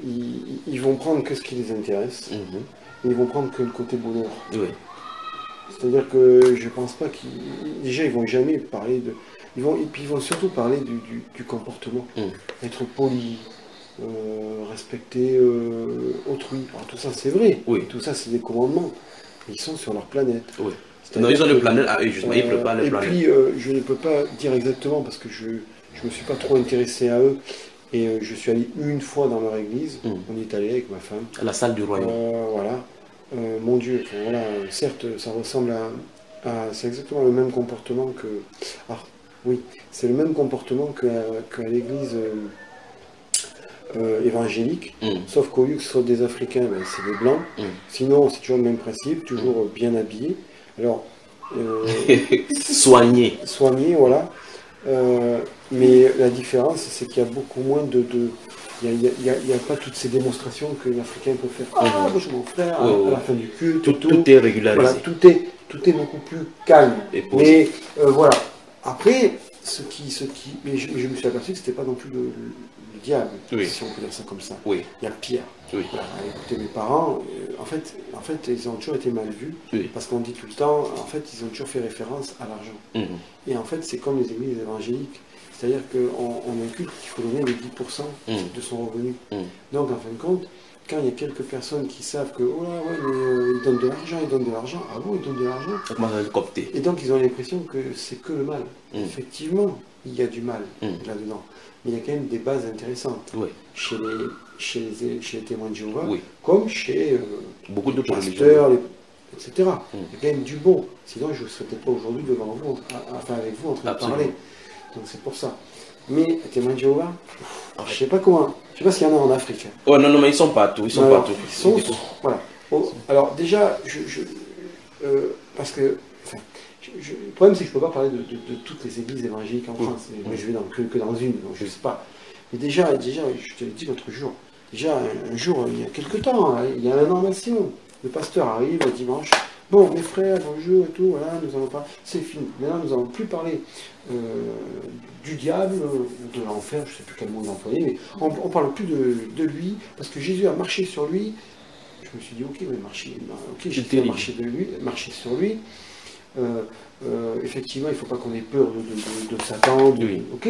Ils vont prendre que ce qui les intéresse, et ils vont prendre que le côté bonheur. Oui. C'est-à-dire que je pense pas qu'ils... Déjà, ils vont jamais parler de... Et puis ils vont surtout parler du comportement. Être poli, respecter autrui. Alors tout ça, c'est vrai. Oui. Tout ça, c'est des commandements. Mais ils sont sur leur planète. Oui. Non, ils ont le planète à eux, justement. Ils ne peuvent pas les planètes. Et puis, je ne peux pas dire exactement parce que je ne me suis pas trop intéressé à eux. Et je suis allé une fois dans leur église. On y est allé avec ma femme. À la salle du royaume. Voilà. Mon Dieu, enfin, voilà. Certes, ça ressemble à c'est exactement le même comportement que... Ah, oui, c'est le même comportement qu'à l'église évangélique. Sauf qu'au lieu que ce soit des Africains, ben, c'est des Blancs. Sinon, c'est toujours le même principe, toujours bien habillés. Alors... Soigné, voilà. Mais la différence, c'est qu'il y a beaucoup moins Il n'y a pas toutes ces démonstrations que l'Africain peut faire. Ah, bonjour mon frère, à la fin du culte. Tout est régularisé. Voilà, tout est beaucoup plus calme. Mais voilà. Après, mais je me suis aperçu que c'était pas non plus le diable, si on peut dire ça comme ça. Oui. Il y a pire. Oui. Voilà, écoutez, mes parents, en fait, ils ont toujours été mal vus, parce qu'on dit tout le temps, en fait, ils ont toujours fait référence à l'argent. Et en fait, c'est comme les églises évangéliques. C'est-à-dire qu'on inculque qu'il faut donner les 10% de son revenu. Donc, en fin de compte, quand il y a quelques personnes qui savent que, oh là, ouais, mais ils donnent de l'argent, ah bon, ils donnent de l'argent. Et donc, ils ont l'impression que c'est que le mal. Effectivement, il y a du mal là-dedans. Mais il y a quand même des bases intéressantes. Chez les témoins de Jéhovah, comme chez beaucoup d'autres pasteurs, etc. Il y a quand même du bon. Sinon, je ne serais peut-être pas aujourd'hui devant vous, enfin avec vous, en train de parler. Donc c'est pour ça. Mais les témoins de Jéhovah, je ne sais pas comment. Je ne sais pas s'il y en a en Afrique. Oh non, mais ils sont partout. Ils sont partout. Voilà. Alors déjà, parce que le problème c'est que je ne peux pas parler de toutes les églises évangéliques en France. Mais je vais que dans une, donc je ne sais pas. Mais déjà, je te l'ai dit l'autre jour. Déjà, un jour, il y a quelques temps, il y a un an maximum. Le pasteur arrive le dimanche. Bon, mes frères, bonjour et tout, voilà, nous allons pas. C'est fini. Maintenant, nous n'allons plus parler du diable, de l'enfer, je ne sais plus quel mot employer, mais on ne parle plus de lui, parce que Jésus a marché sur lui. Je me suis dit, ok, mais Jésus a marché sur lui. Effectivement, il ne faut pas qu'on ait peur de Satan. Ok.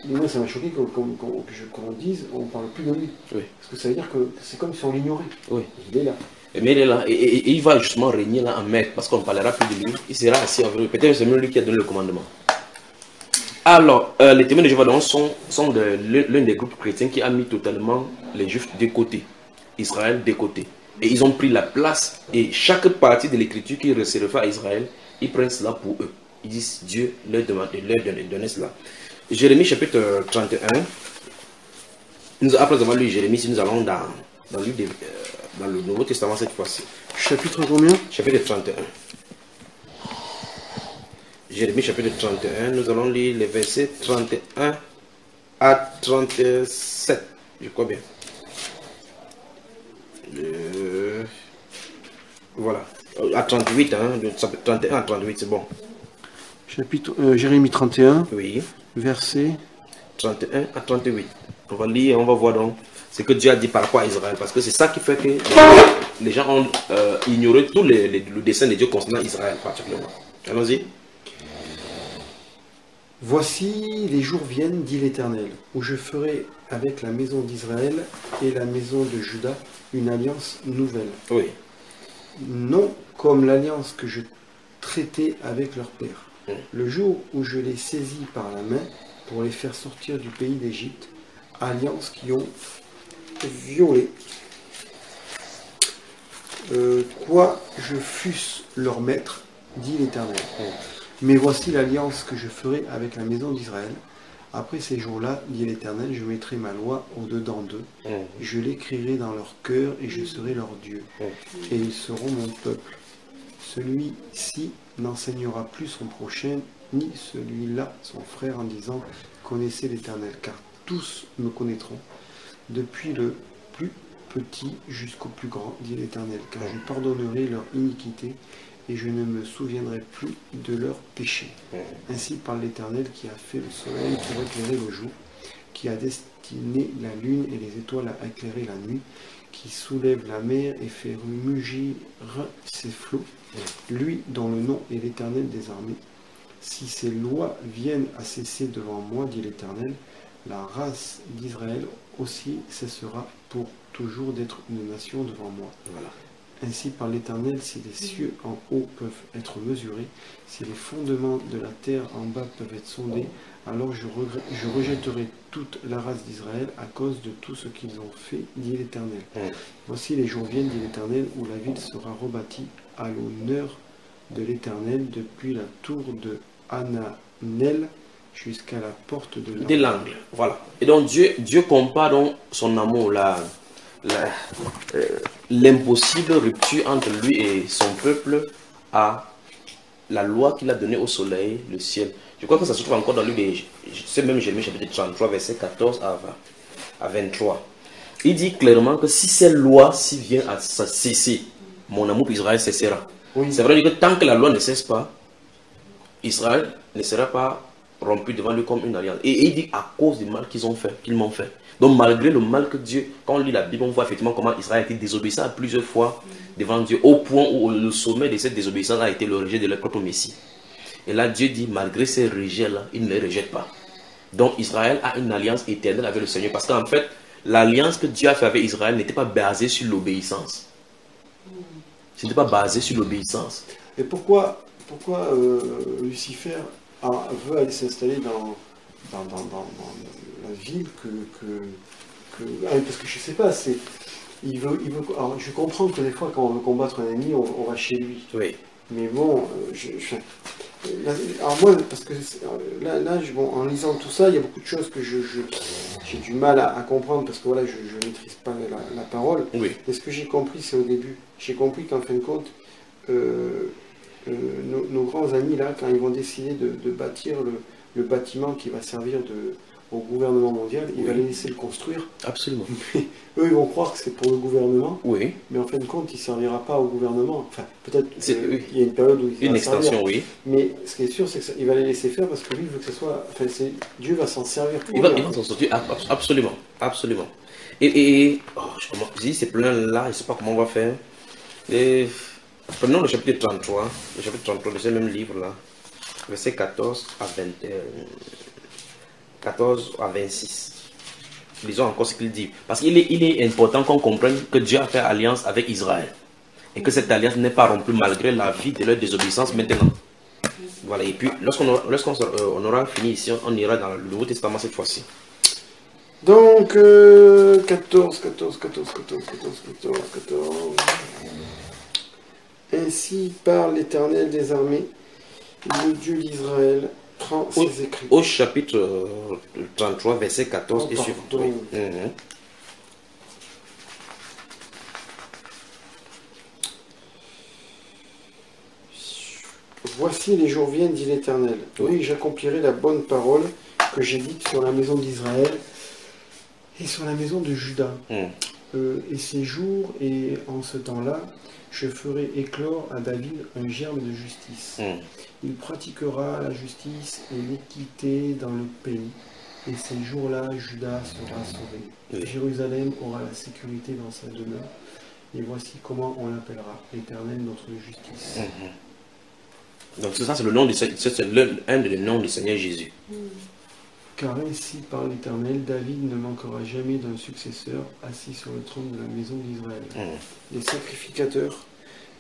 Mais moi, ça m'a choqué qu'on dise, on ne parle plus de lui. Parce que ça veut dire que c'est comme si on l'ignorait. Il est là. Mais il est là, et il va justement régner là en maître, parce qu'on ne parlera plus de lui, il sera assis avec lui. Peut-être que c'est même lui qui a donné le commandement. Alors, les témoins de Jéhovah sont l'un des groupes chrétiens qui a mis totalement les Juifs de côté, Israël de côté. Et ils ont pris la place, et chaque partie de l'écriture qui se réfère à Israël, ils prennent cela pour eux. Ils disent Dieu leur donnait cela. Jérémie chapitre 31, après avoir lu Jérémie, nous allons dans le Nouveau Testament cette fois-ci. Chapitre combien? Chapitre 31. Jérémie chapitre 31, nous allons lire les versets 31 à 37, je crois bien. Voilà, à 38, de 31 à 38, c'est bon. Chapitre Jérémie 31, oui. Verset 31 à 38. On va lire, on va voir donc ce que Dieu a dit par rapport à Israël, parce que c'est ça qui fait que les gens ont ignoré tout le dessein de Dieu concernant Israël particulièrement. Allons-y. Voici les jours viennent, dit l'Éternel, où je ferai avec la maison d'Israël et la maison de Juda une alliance nouvelle. Oui. Non comme l'alliance que je traitais avec leur père. Le jour où je les saisis par la main pour les faire sortir du pays d'Égypte, alliance qui ont violé. Quoi je fusse leur maître, dit l'Éternel. Mais voici l'alliance que je ferai avec la maison d'Israël. Après ces jours-là, dit l'Éternel, je mettrai ma loi au-dedans d'eux. Je l'écrirai dans leur cœur et je serai leur Dieu. Et ils seront mon peuple. Celui-ci n'enseignera plus son prochain, ni celui-là son frère, en disant « Connaissez l'Éternel », car tous me connaîtront, depuis le plus petit jusqu'au plus grand, dit l'Éternel, car je pardonnerai leur iniquité et je ne me souviendrai plus de leurs péchés. Ainsi parle l'Éternel qui a fait le soleil pour éclairer le jour, qui a destiné la lune et les étoiles à éclairer la nuit, qui soulève la mer et fait mugir ses flots, lui dont le nom est l'Éternel des armées. Si ces lois viennent à cesser devant moi, dit l'Éternel, la race d'Israël aussi cessera pour toujours d'être une nation devant moi. Voilà. Ainsi par l'Éternel, si les cieux en haut peuvent être mesurés, si les fondements de la terre en bas peuvent être sondés, alors je rejetterai toute la race d'Israël à cause de tout ce qu'ils ont fait, dit l'Éternel. Voici les jours viennent, dit l'Éternel, où la ville sera rebâtie à l'honneur de l'Éternel depuis la tour de Hananel jusqu'à la porte de l'angle. Voilà. Et donc Dieu compare donc son amour, l'impossible rupture entre lui et son peuple à la loi qu'il a donnée au soleil, le ciel. Je crois que ça se trouve encore dans lui, c'est même Jérémie chapitre 33, verset 14 à 20. à 23. Il dit clairement que si cette loi-ci vient à cesser, mon amour pour Israël cessera. Oui. C'est vrai que tant que la loi ne cesse pas, Israël ne sera pas rompu devant lui comme une alliance. Et il dit à cause du mal qu'ils ont fait, qu'ils m'ont fait. Donc malgré le mal que Dieu, quand on lit la Bible, on voit effectivement comment Israël a été désobéissant plusieurs fois devant Dieu, au point où le sommet de cette désobéissance a été le rejet de leur propre Messie. Et là, Dieu dit, malgré ces rejets-là, il ne les rejette pas. Donc Israël a une alliance éternelle avec le Seigneur. Parce qu'en fait, l'alliance que Dieu a fait avec Israël n'était pas basée sur l'obéissance. Ce n'était pas basé sur l'obéissance. Et pourquoi Lucifer veut aller s'installer dans la ville parce que je sais pas, alors, je comprends que des fois quand on veut combattre un ennemi, on va chez lui. Oui. Mais bon, alors moi, parce que là bon, en lisant tout ça, il y a beaucoup de choses que j'ai du mal à comprendre parce que voilà, je ne maîtrise pas la parole. Oui. Et ce que j'ai compris, c'est au début. J'ai compris qu'en fin de compte, nos grands amis, là, quand ils vont décider de bâtir le bâtiment qui va servir au gouvernement mondial, ils vont les laisser le construire. Absolument. Mais eux, ils vont croire que c'est pour le gouvernement. Oui. Mais en fin de compte, il ne servira pas au gouvernement. Enfin, peut-être oui. il y a une période où il une va extension, servir. oui. Mais ce qui est sûr, c'est qu'il va les laisser faire parce que lui, il veut que ce soit... Enfin, Dieu va s'en servir pour Il va s'en sortir, absolument. Absolument. Et je dis, c'est plein là, je ne sais pas comment on va faire. Et prenons le chapitre 33, le chapitre 33 de ce même livre-là, verset 14 à 26. Lisons encore ce qu'il dit. Parce qu'il est important qu'on comprenne que Dieu a fait alliance avec Israël. Et que cette alliance n'est pas rompue malgré la vie de leur désobéissance maintenant. Voilà, et puis lorsqu'on aura fini ici, on ira dans le Nouveau Testament cette fois-ci. Donc, 14. Ainsi parle l'Éternel des armées, le Dieu d'Israël prend ses écrits. Au chapitre 33, verset 14 et suivant. Oui. Voici les jours viennent, dit l'Éternel. Oui, j'accomplirai la bonne parole que j'ai dite sur la maison d'Israël et sur la maison de Juda. Et ces jours, et en ce temps-là, je ferai éclore à David un germe de justice. Il pratiquera la justice et l'équité dans le pays. Et ces jours-là, Juda sera sauvé. Jérusalem aura la sécurité dans sa demeure. Et voici comment on l'appellera, l'Éternel notre justice. Donc ça, c'est le nom un des noms du Seigneur Jésus. Car ainsi par l'Éternel, David ne manquera jamais d'un successeur assis sur le trône de la maison d'Israël. Les sacrificateurs,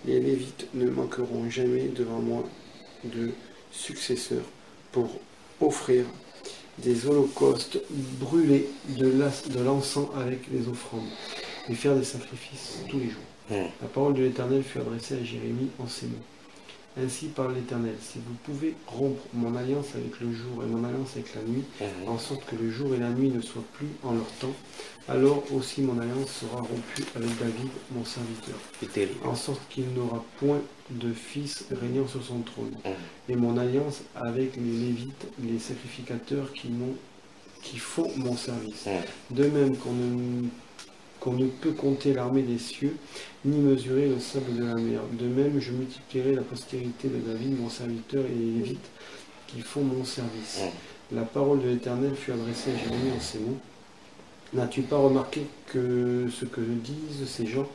les Lévites ne manqueront jamais devant moi de successeurs pour offrir des holocaustes brûlés de l'encens avec les offrandes et faire des sacrifices tous les jours. La parole de l'Éternel fut adressée à Jérémie en ces mots. Ainsi parle l'Éternel, si vous pouvez rompre mon alliance avec le jour et mon alliance avec la nuit, en sorte que le jour et la nuit ne soient plus en leur temps, alors aussi mon alliance sera rompue avec David, mon serviteur, en sorte qu'il n'aura point de fils régnant sur son trône. Et mon alliance avec les Lévites, les sacrificateurs qui font mon service. De même qu'on ne peut compter l'armée des cieux, ni mesurer le sable de la mer. De même, je multiplierai la postérité de David, mon serviteur, et les Lévites qui font mon service. La parole de l'Éternel fut adressée à Jérémie en ces mots. N'as-tu pas remarqué que ce que disent ces gens,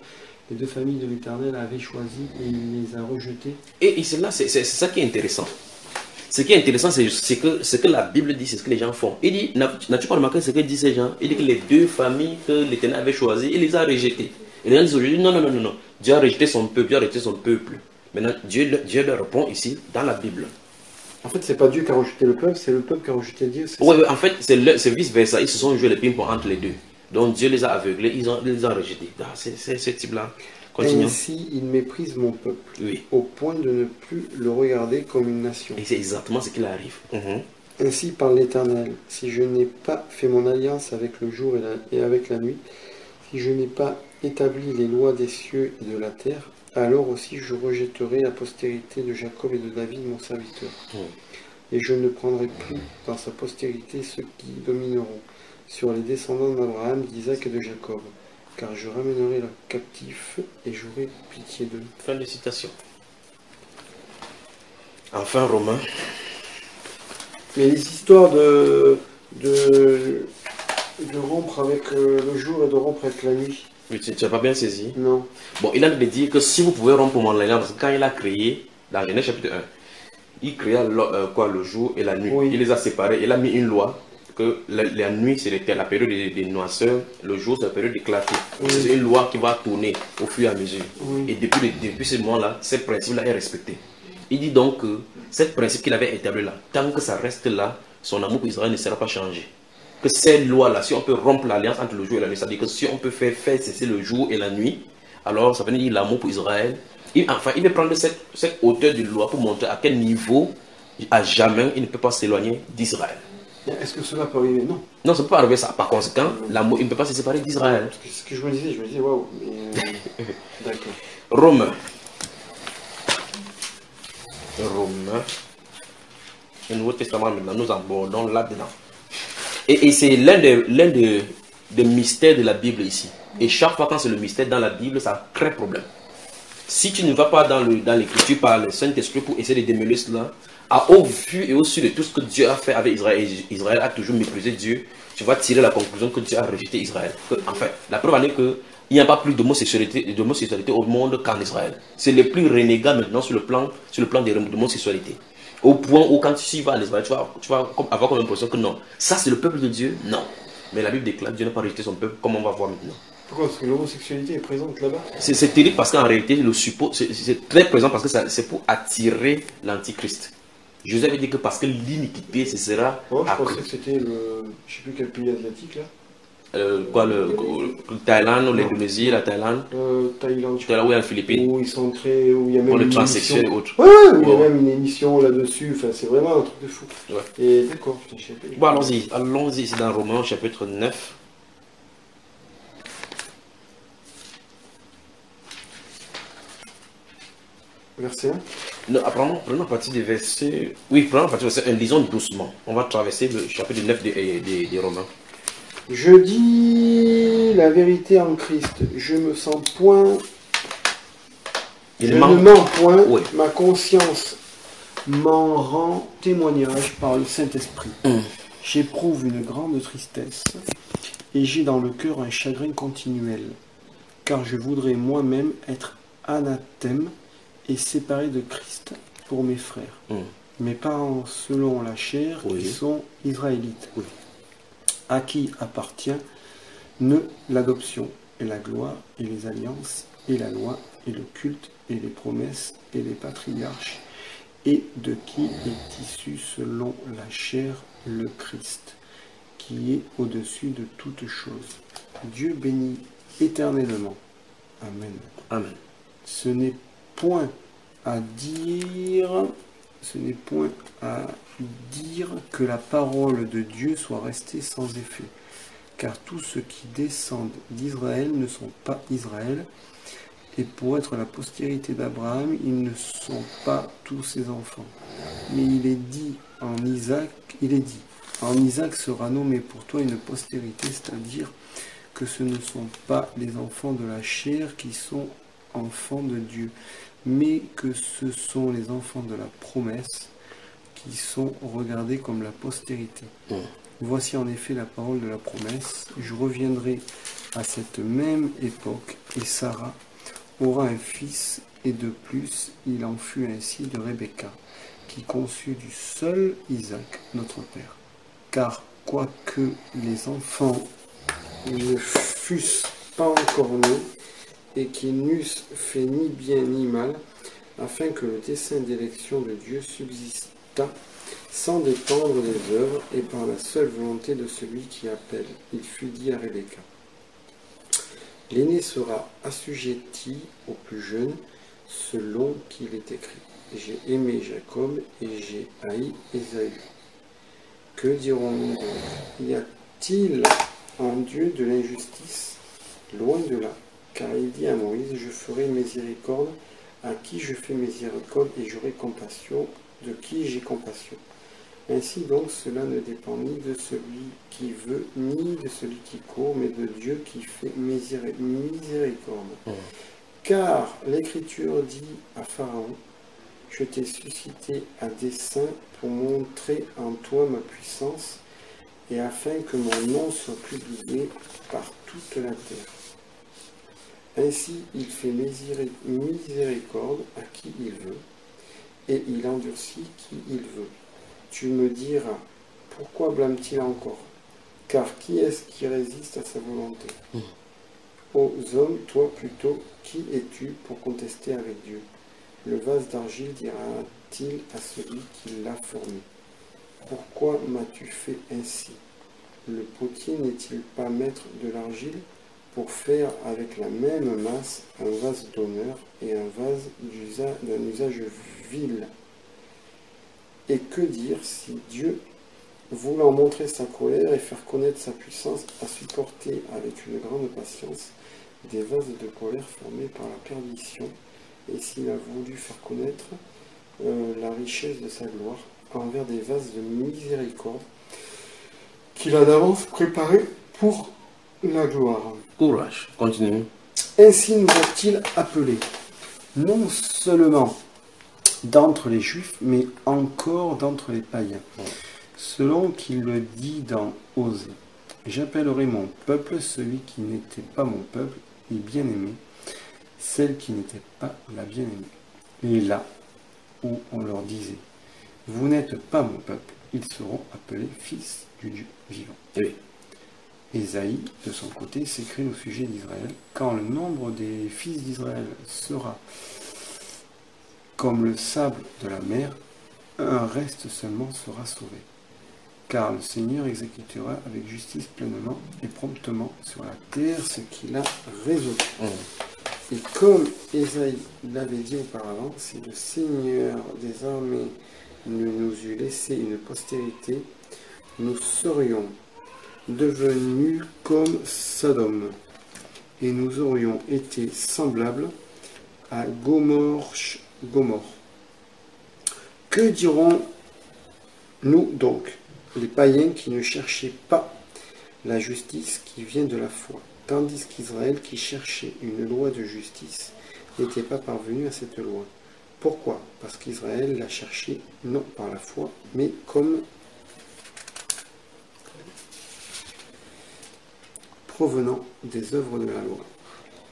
les deux familles de l'Éternel avaient choisi et il les a rejetés? Et c'est ça qui est intéressant. Ce qui est intéressant, c'est que ce que la Bible dit, c'est ce que les gens font. Il dit, n'as-tu pas remarqué ce que disent ces gens? Il dit que les deux familles que l'Éternel avait choisies, il les a rejetées. Et les gens disent aujourd'hui, non. Dieu a rejeté son peuple, Maintenant, Dieu leur répond ici, dans la Bible. En fait, c'est pas Dieu qui a rejeté le peuple, c'est le peuple qui a rejeté Dieu. Oui, en fait, c'est vice-versa. Ils se sont joués les ping-pong entre les deux. Donc Dieu les a aveuglés, ils les ont rejetés. C'est ce type-là. Continuons. Ainsi, il méprise mon peuple, au point de ne plus le regarder comme une nation. Et c'est exactement ce qui arrive. Ainsi parle l'Éternel, si je n'ai pas fait mon alliance avec le jour et avec la nuit, si je n'ai pas établi les lois des cieux et de la terre, alors aussi je rejetterai la postérité de Jacob et de David, mon serviteur. Et je ne prendrai plus dans sa postérité ceux qui domineront, sur les descendants d'Abraham, d'Isaac et de Jacob, car je ramènerai leurs captifs et j'aurai pitié d'eux. Fin de citation. Enfin, Romains. Mais les histoires de rompre avec le jour et de rompre avec la nuit. Mais tu n'as pas bien saisi. Non. Bon, il a dit que si vous pouvez rompre mon alliance, parce que quand il a créé, dans Genèse chapitre 1, il créa le jour et la nuit. Oui. Il les a séparés. Il a mis une loi que la nuit, c'était la période des noisseurs, le jour, c'est la période des clartés. Oui. C'est une loi qui va tourner au fur et à mesure. Oui. Et depuis ce moment-là, ce principe-là est respecté. Il dit donc que ce principe qu'il avait établi là, tant que ça reste là, son amour pour Israël ne sera pas changé. Que ces lois-là, si on peut rompre l'alliance entre le jour et la nuit, c'est-à-dire que si on peut faire cesser le jour et la nuit, alors ça veut dire l'amour pour Israël. Enfin, il va prendre cette hauteur de loi pour montrer à quel niveau, à jamais, il ne peut pas s'éloigner d'Israël. Est-ce que cela peut arriver? Non. Non, ça ne peut pas arriver ça. Par conséquent, l'amour, il ne peut pas se séparer d'Israël. Ce que je me disais, waouh. D'accord. Romains, le Nouveau Testament maintenant, nous abordons là-dedans. Et c'est l'un des mystères de la Bible ici. Et chaque fois quand c'est le mystère dans la Bible, ça crée problème. Si tu ne vas pas dans l'écriture par le Saint-Esprit pour essayer de démêler cela, au vu et au su de tout ce que Dieu a fait avec Israël, et Israël a toujours méprisé Dieu, tu vas tirer la conclusion que Dieu a rejeté Israël. Enfin, la preuve en est qu'il n'y a pas plus d'homosexualité au monde qu'en Israël. C'est le plus renégat maintenant sur le plan de l'homosexualité. Au point où quand tu vas en Israël, tu vas avoir comme impression que non, ça c'est le peuple de Dieu, non. Mais la Bible déclare que Dieu n'a pas rejeté son peuple, comme on va voir maintenant. Pourquoi? Parce que l'homosexualité est présente là-bas? C'est terrible parce qu'en réalité, c'est très présent parce que c'est pour attirer l'antichrist. Jésus avait dit que parce que l'iniquité, ce sera. Oh, je pensais que c'était le. Je ne sais plus quel pays asiatique là. Le Thaïlande, l'Indonésie, la Thaïlande. Thaïlande. Tu es là où il y a les Philippines. Où ils sont très. Où il y a même. Pour les une transsexuels et émission. autres. Ouais, où il y a même une émission là-dessus. Enfin, c'est vraiment un truc de fou. Ouais. Et d'accord, putain, je sais pas. Bon, allons-y, c'est dans Romains chapitre 9. Verset 1. Non, prenons à partir des versets. Oui, prenons à partir du verset 1, lisons doucement. On va traverser le chapitre 9 des Romains. Je dis la vérité en Christ. Je me sens point. Je ne mens point. Oui. Ma conscience m'en rend témoignage par le Saint-Esprit. J'éprouve une grande tristesse et j'ai dans le cœur un chagrin continuel, car je voudrais moi-même être anathème et séparé de Christ pour mes frères, mes parents selon la chair, qui sont israélites, à qui appartient l'adoption et la gloire et les alliances et la loi et le culte et les promesses et les patriarches, et de qui est issu selon la chair le Christ, qui est au-dessus de toutes choses. Dieu bénit éternellement. Amen. Amen. Ce n'est point à dire que la parole de Dieu soit restée sans effet, car tous ceux qui descendent d'Israël ne sont pas Israël, et pour être la postérité d'Abraham, ils ne sont pas tous ses enfants. Mais il est dit en Isaac sera nommé pour toi une postérité, c'est-à-dire que ce ne sont pas les enfants de la chair qui sont enfants de Dieu, mais que ce sont les enfants de la promesse qui sont regardés comme la postérité. Voici en effet la parole de la promesse. Je reviendrai à cette même époque, et Sarah aura un fils, et de plus, il en fut ainsi de Rebecca, qui conçut du seul Isaac, notre père. Car quoique les enfants ne fussent pas encore nés, et qu'ils n'eussent fait ni bien ni mal, afin que le dessein d'élection de Dieu subsistât sans dépendre des œuvres, et par la seule volonté de celui qui appelle. Il fut dit à Rebecca: l'aîné sera assujetti au plus jeune, selon qu'il est écrit. J'ai aimé Jacob et j'ai haï Ésaü. Que dirons-nous donc? Y a-t-il en Dieu de l'injustice? Loin de là. Car il dit à Moïse: je ferai miséricorde à qui je fais miséricorde, et j'aurai compassion de qui j'ai compassion. Ainsi donc, cela ne dépend ni de celui qui veut, ni de celui qui court, mais de Dieu qui fait miséricorde. Car l'Écriture dit à Pharaon, je t'ai suscité à dessein pour montrer en toi ma puissance, et afin que mon nom soit publié par toute la terre. Ainsi il fait miséricorde à qui il veut, et il endurcit qui il veut. Tu me diras, pourquoi blâme-t-il encore? Car qui est-ce qui résiste à sa volonté? Aux hommes, toi plutôt, qui es-tu pour contester avec Dieu? Le vase d'argile dira-t-il à celui qui l'a formé, pourquoi m'as-tu fait ainsi? Le potier n'est-il pas maître de l'argile pour faire avec la même masse un vase d'honneur et un vase d'un usage vil? Et que dire si Dieu, voulant montrer sa colère et faire connaître sa puissance, a supporté avec une grande patience des vases de colère formés par la perdition, et s'il a voulu faire connaître la richesse de sa gloire envers des vases de miséricorde qu'il a d'avance préparés pour la gloire. Courage, continue. Ainsi nous a-t-il appelés, non seulement d'entre les Juifs, mais encore d'entre les païens, selon qu'il le dit dans Osée. J'appellerai mon peuple celui qui n'était pas mon peuple, et bien-aimé, celle qui n'était pas la bien-aimée. Et là où on leur disait, vous n'êtes pas mon peuple, ils seront appelés fils du Dieu vivant. Oui. Ésaïe, de son côté, s'écrit au sujet d'Israël, quand le nombre des fils d'Israël sera comme le sable de la mer, un reste seulement sera sauvé. Car le Seigneur exécutera avec justice pleinement et promptement sur la terre ce qu'il a résolu. Et comme Ésaïe l'avait dit auparavant, si le Seigneur des armées ne nous eût laissé une postérité, nous serions devenus comme Sodome, et nous aurions été semblables à Gomorrhe. Que dirons-nous donc, les païens qui ne cherchaient pas la justice qui vient de la foi, tandis qu'Israël qui cherchait une loi de justice n'était pas parvenu à cette loi? Pourquoi? Parce qu'Israël l'a cherchée non par la foi, mais comme provenant des œuvres de la loi.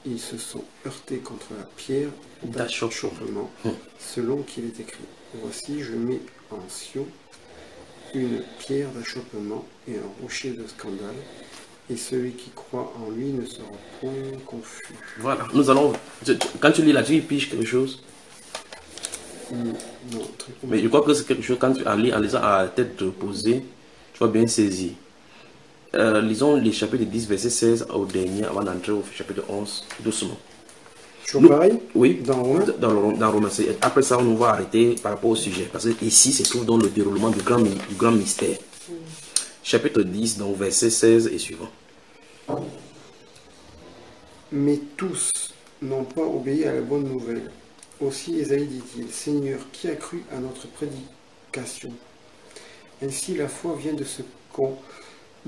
Ils se sont heurtés contre la pierre d'achoppement, selon qu'il est écrit. Voici, je mets en Sion une pierre d'achoppement et un rocher de scandale, et celui qui croit en lui ne sera point confus. Voilà, nous allons. Quand tu lis là, tu piges quelque chose. Non, très bien. Mais je crois que c'est quelque chose, quand tu lis en lisant à la tête posée, tu vas bien saisir. Lisons les chapitres 10, verset 16 au dernier, avant d'entrer au chapitre 11, doucement. Toujours pareil? Oui, dans Romains. Dans Romains. Après ça, on va arrêter par rapport au sujet. Parce que ici, c'est tout dans le déroulement du grand mystère. Chapitre 10, donc verset 16 et suivant. Mais tous n'ont pas obéi à la bonne nouvelle. Aussi Ésaïe dit-il, Seigneur, qui a cru à notre prédication? Ainsi la foi vient de ce qu'on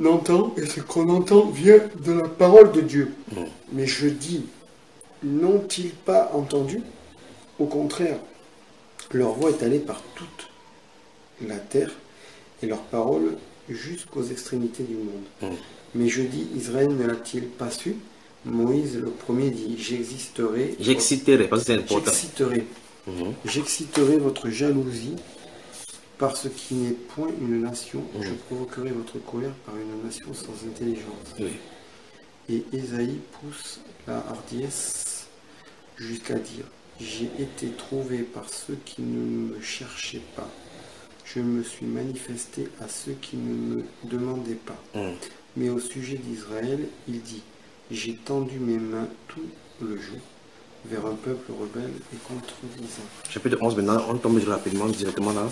entend, et ce qu'on entend vient de la parole de Dieu. Mais je dis, n'ont-ils pas entendu? Au contraire, leur voix est allée par toute la terre, et leur parole jusqu'aux extrémités du monde. Mais je dis, Israël ne l'a-t-il pas su? Moïse le premier dit, j'exciterai, parce que c'est important. J'exciterai votre jalousie, parce qu'il n'est point une nation, je provoquerai votre colère par une nation sans intelligence. Oui. Et Ésaïe pousse la hardiesse jusqu'à dire, j'ai été trouvé par ceux qui ne me cherchaient pas. Je me suis manifesté à ceux qui ne me demandaient pas. Mais au sujet d'Israël, il dit, j'ai tendu mes mains tout le jour vers un peuple rebelle et contredisant. Chapitre 11 maintenant, on tombe rapidement, directement là.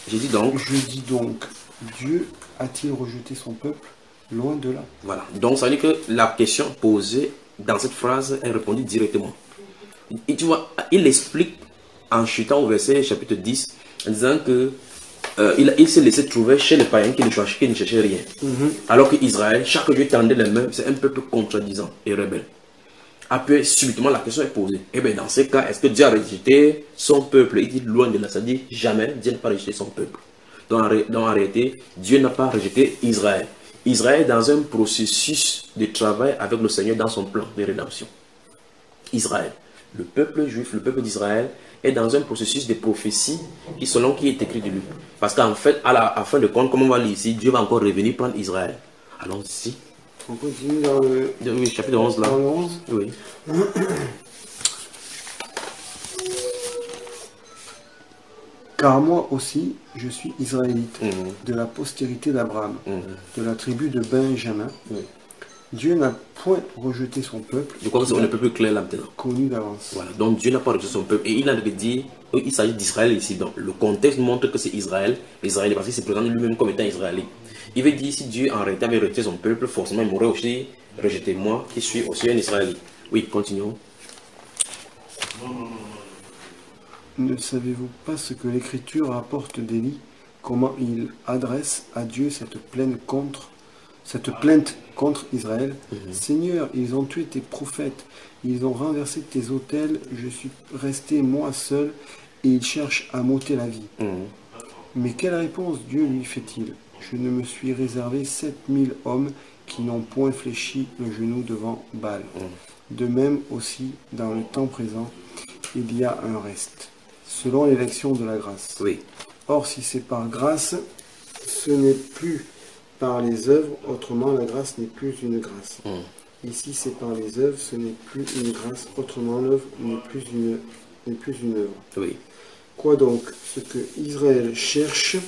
Je dis donc, Dieu a-t-il rejeté son peuple? Loin de là. Voilà. Donc ça veut dire que la question posée dans cette phrase est répondue directement. Et tu vois, il explique en chutant au verset chapitre 10, en disant que il s'est laissé trouver chez les païens qui ne cherchaient rien. Alors qu'Israël, chaque Dieu tendait les mains, c'est un peuple contradisant et rebelle. Après, subitement, la question est posée. Eh bien, dans ces cas, est-ce que Dieu a rejeté son peuple? Il dit loin de là, ça dit jamais, Dieu n'a pas rejeté son peuple. Donc en réalité, Dieu n'a pas rejeté Israël. Israël est dans un processus de travail avec le Seigneur dans son plan de rédemption. Israël, le peuple juif, le peuple d'Israël est dans un processus de prophétie selon qui est écrit de lui. Parce qu'en fait, à la fin de compte, comme on va lire ici, Dieu va encore revenir prendre Israël. Allons-y. On continue dans le, oui, chapitre 11 là. Dans le 11. Oui. Car moi aussi, je suis israélite, de la postérité d'Abraham, de la tribu de Benjamin. Dieu n'a point rejeté son peuple. Je crois que c'est un peu plus clair là maintenant. Connu d'avance. Voilà, donc Dieu n'a pas rejeté son peuple. Et il a dit, il s'agit d'Israël ici. Donc le contexte montre que c'est Israël, Israël, parce qu'il se présente lui-même comme étant israélite. Il veut dire, si Dieu en réalité avait rejeté son peuple, forcément il m'aurait aussi rejeté moi, qui suis aussi un Israélite. Oui, continuons. Ne savez-vous pas ce que l'Écriture rapporte d'Élie, comment il adresse à Dieu cette plainte contre Israël? Seigneur, ils ont tué tes prophètes, ils ont renversé tes autels, je suis resté moi seul, et ils cherchent à m'ôter la vie. Mais quelle réponse Dieu lui fait-il? Je ne me suis réservé 7000 hommes qui n'ont point fléchi le genou devant Baal. De même aussi, dans le temps présent, il y a un reste, selon l'élection de la grâce. Oui. Or, si c'est par grâce, ce n'est plus par les œuvres, autrement la grâce n'est plus une grâce. Ici, c'est par les œuvres, ce n'est plus une grâce, autrement l'œuvre n'est plus une œuvre. Oui. Quoi donc? Ce que Israël cherche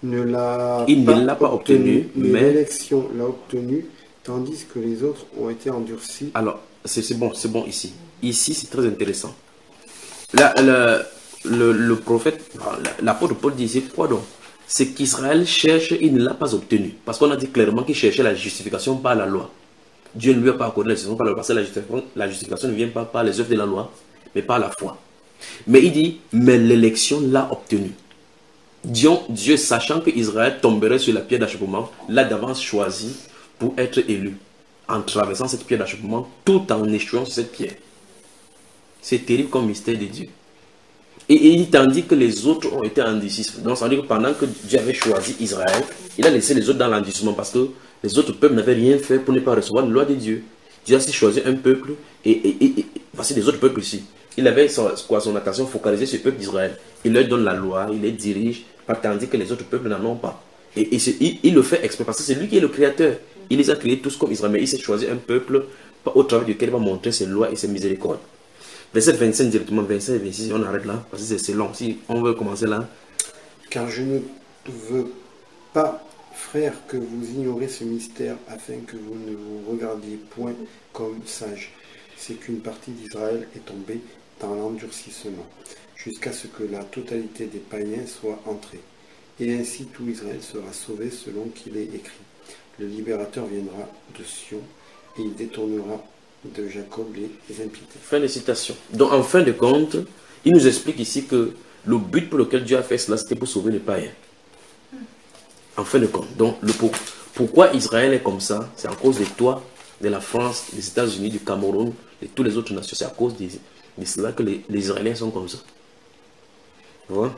ne l'a pas obtenu, mais l'élection l'a obtenu, tandis que les autres ont été endurcis. Alors, c'est bon ici. Ici, c'est très intéressant. Là, le prophète, l'apôtre Paul disait quoi donc? C'est qu'Israël cherche, il ne l'a pas obtenu. Parce qu'on a dit clairement qu'il cherchait la justification par la loi. Dieu ne lui a pas accordé la justification par la loi, parce que la justification ne vient pas par les œuvres de la loi, mais par la foi. Mais il dit, mais l'élection l'a obtenu. Dieu, sachant qu'Israël tomberait sur la pierre d'achoppement, l'a d'avance choisi pour être élu, en traversant cette pierre d'achoppement, tout en échouant sur cette pierre. C'est terrible comme mystère de Dieu. Et il tandis que les autres ont été endurcis. Donc ça veut dire que pendant que Dieu avait choisi Israël, il a laissé les autres dans l'endurcissement parce que les autres peuples n'avaient rien fait pour ne pas recevoir la loi de Dieu. Dieu a aussi choisi un peuple et voici les autres peuples ici. Il avait son attention focalisée sur le peuple d'Israël. Il leur donne la loi, il les dirige, tandis que les autres peuples n'en ont pas. Et il le fait exprès parce que c'est lui qui est le créateur. Il les a créés tous comme Israël, mais il s'est choisi un peuple au travers duquel il va montrer ses lois et ses miséricordes. Verset 25 directement, 25 et 26, on arrête là, parce que c'est long. Si on veut commencer là. Car je ne veux pas, frères, que vous ignorez ce mystère, afin que vous ne vous regardiez point comme sages. C'est qu'une partie d'Israël est tombée dans l'endurcissement, jusqu'à ce que la totalité des païens soit entrée. Et ainsi tout Israël sera sauvé selon qu'il est écrit. Le libérateur viendra de Sion, et il détournera de Jacob les impiétés. Fin de citation. Donc en fin de compte, il nous explique ici que le but pour lequel Dieu a fait cela, c'était pour sauver les païens. En fin de compte. Donc pourquoi Israël est comme ça? C'est à cause de toi, de la France, des États-Unis, du Cameroun, de toutes les autres nations. C'est à cause de cela que les Israéliens sont comme ça. Tu vois?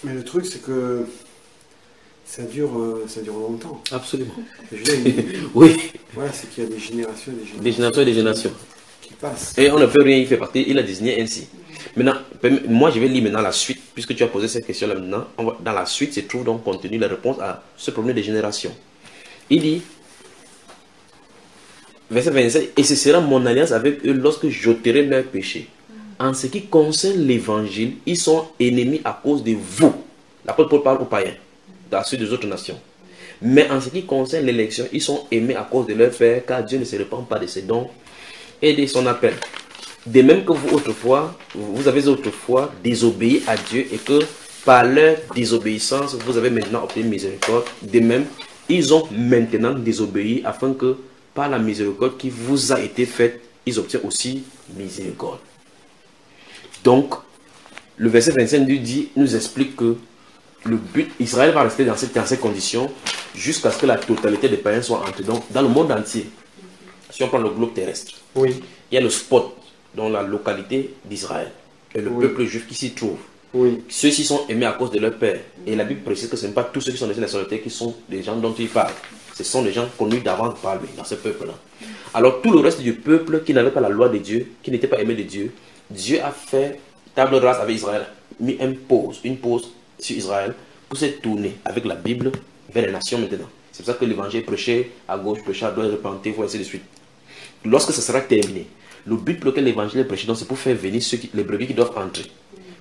Mais le truc, c'est que ça dure longtemps. Absolument. Oui. Voilà, c'est qu'il y a des générations et des générations. Des générations et des générations. Qui passent. Et on ne peut rien y faire partie. Il a désigné ainsi. Maintenant, moi je vais lire maintenant la suite, puisque tu as posé cette question là maintenant. Dans la suite se trouve donc contenu la réponse à ce problème des générations. Il dit, verset 27, et ce sera mon alliance avec eux lorsque j'ôterai leurs péchés. En ce qui concerne l'évangile, ils sont ennemis à cause de vous. L'apôtre Paul parle aux païens, dans ceux des autres nations. Mais en ce qui concerne l'élection, ils sont aimés à cause de leur frère, car Dieu ne se répand pas de ses dons et de son appel. De même que vous avez autrefois désobéi à Dieu et que par leur désobéissance, vous avez maintenant obtenu miséricorde. De même, ils ont maintenant désobéi afin que par la miséricorde qui vous a été faite, ils obtiennent aussi miséricorde. Donc, le verset 25 nous explique que le but, Israël va rester dans ces conditions jusqu'à ce que la totalité des païens soit entrés. Donc, dans le monde entier, si on prend le globe terrestre, Oui. il y a le spot dans la localité d'Israël et le Oui. peuple juif qui s'y trouve. Oui. Ceux-ci sont aimés à cause de leur père. Et la Bible précise que ce n'est pas tous ceux qui sont laissés sur la terre qui sont des gens dont il parle. Ce sont des gens connus d'avance par lui, dans ce peuple-là. Alors tout le reste du peuple qui n'avait pas la loi de Dieu, qui n'était pas aimé de Dieu, Dieu a fait table rase avec Israël, mis une pause sur Israël pour se tourner avec la Bible vers les nations maintenant. C'est pour ça que l'évangile est prêché à gauche, prêché à droite, repentez-vous, ainsi de suite. Lorsque ce sera terminé, le but pour lequel l'évangile est prêché, c'est pour faire venir les brebis qui doivent entrer.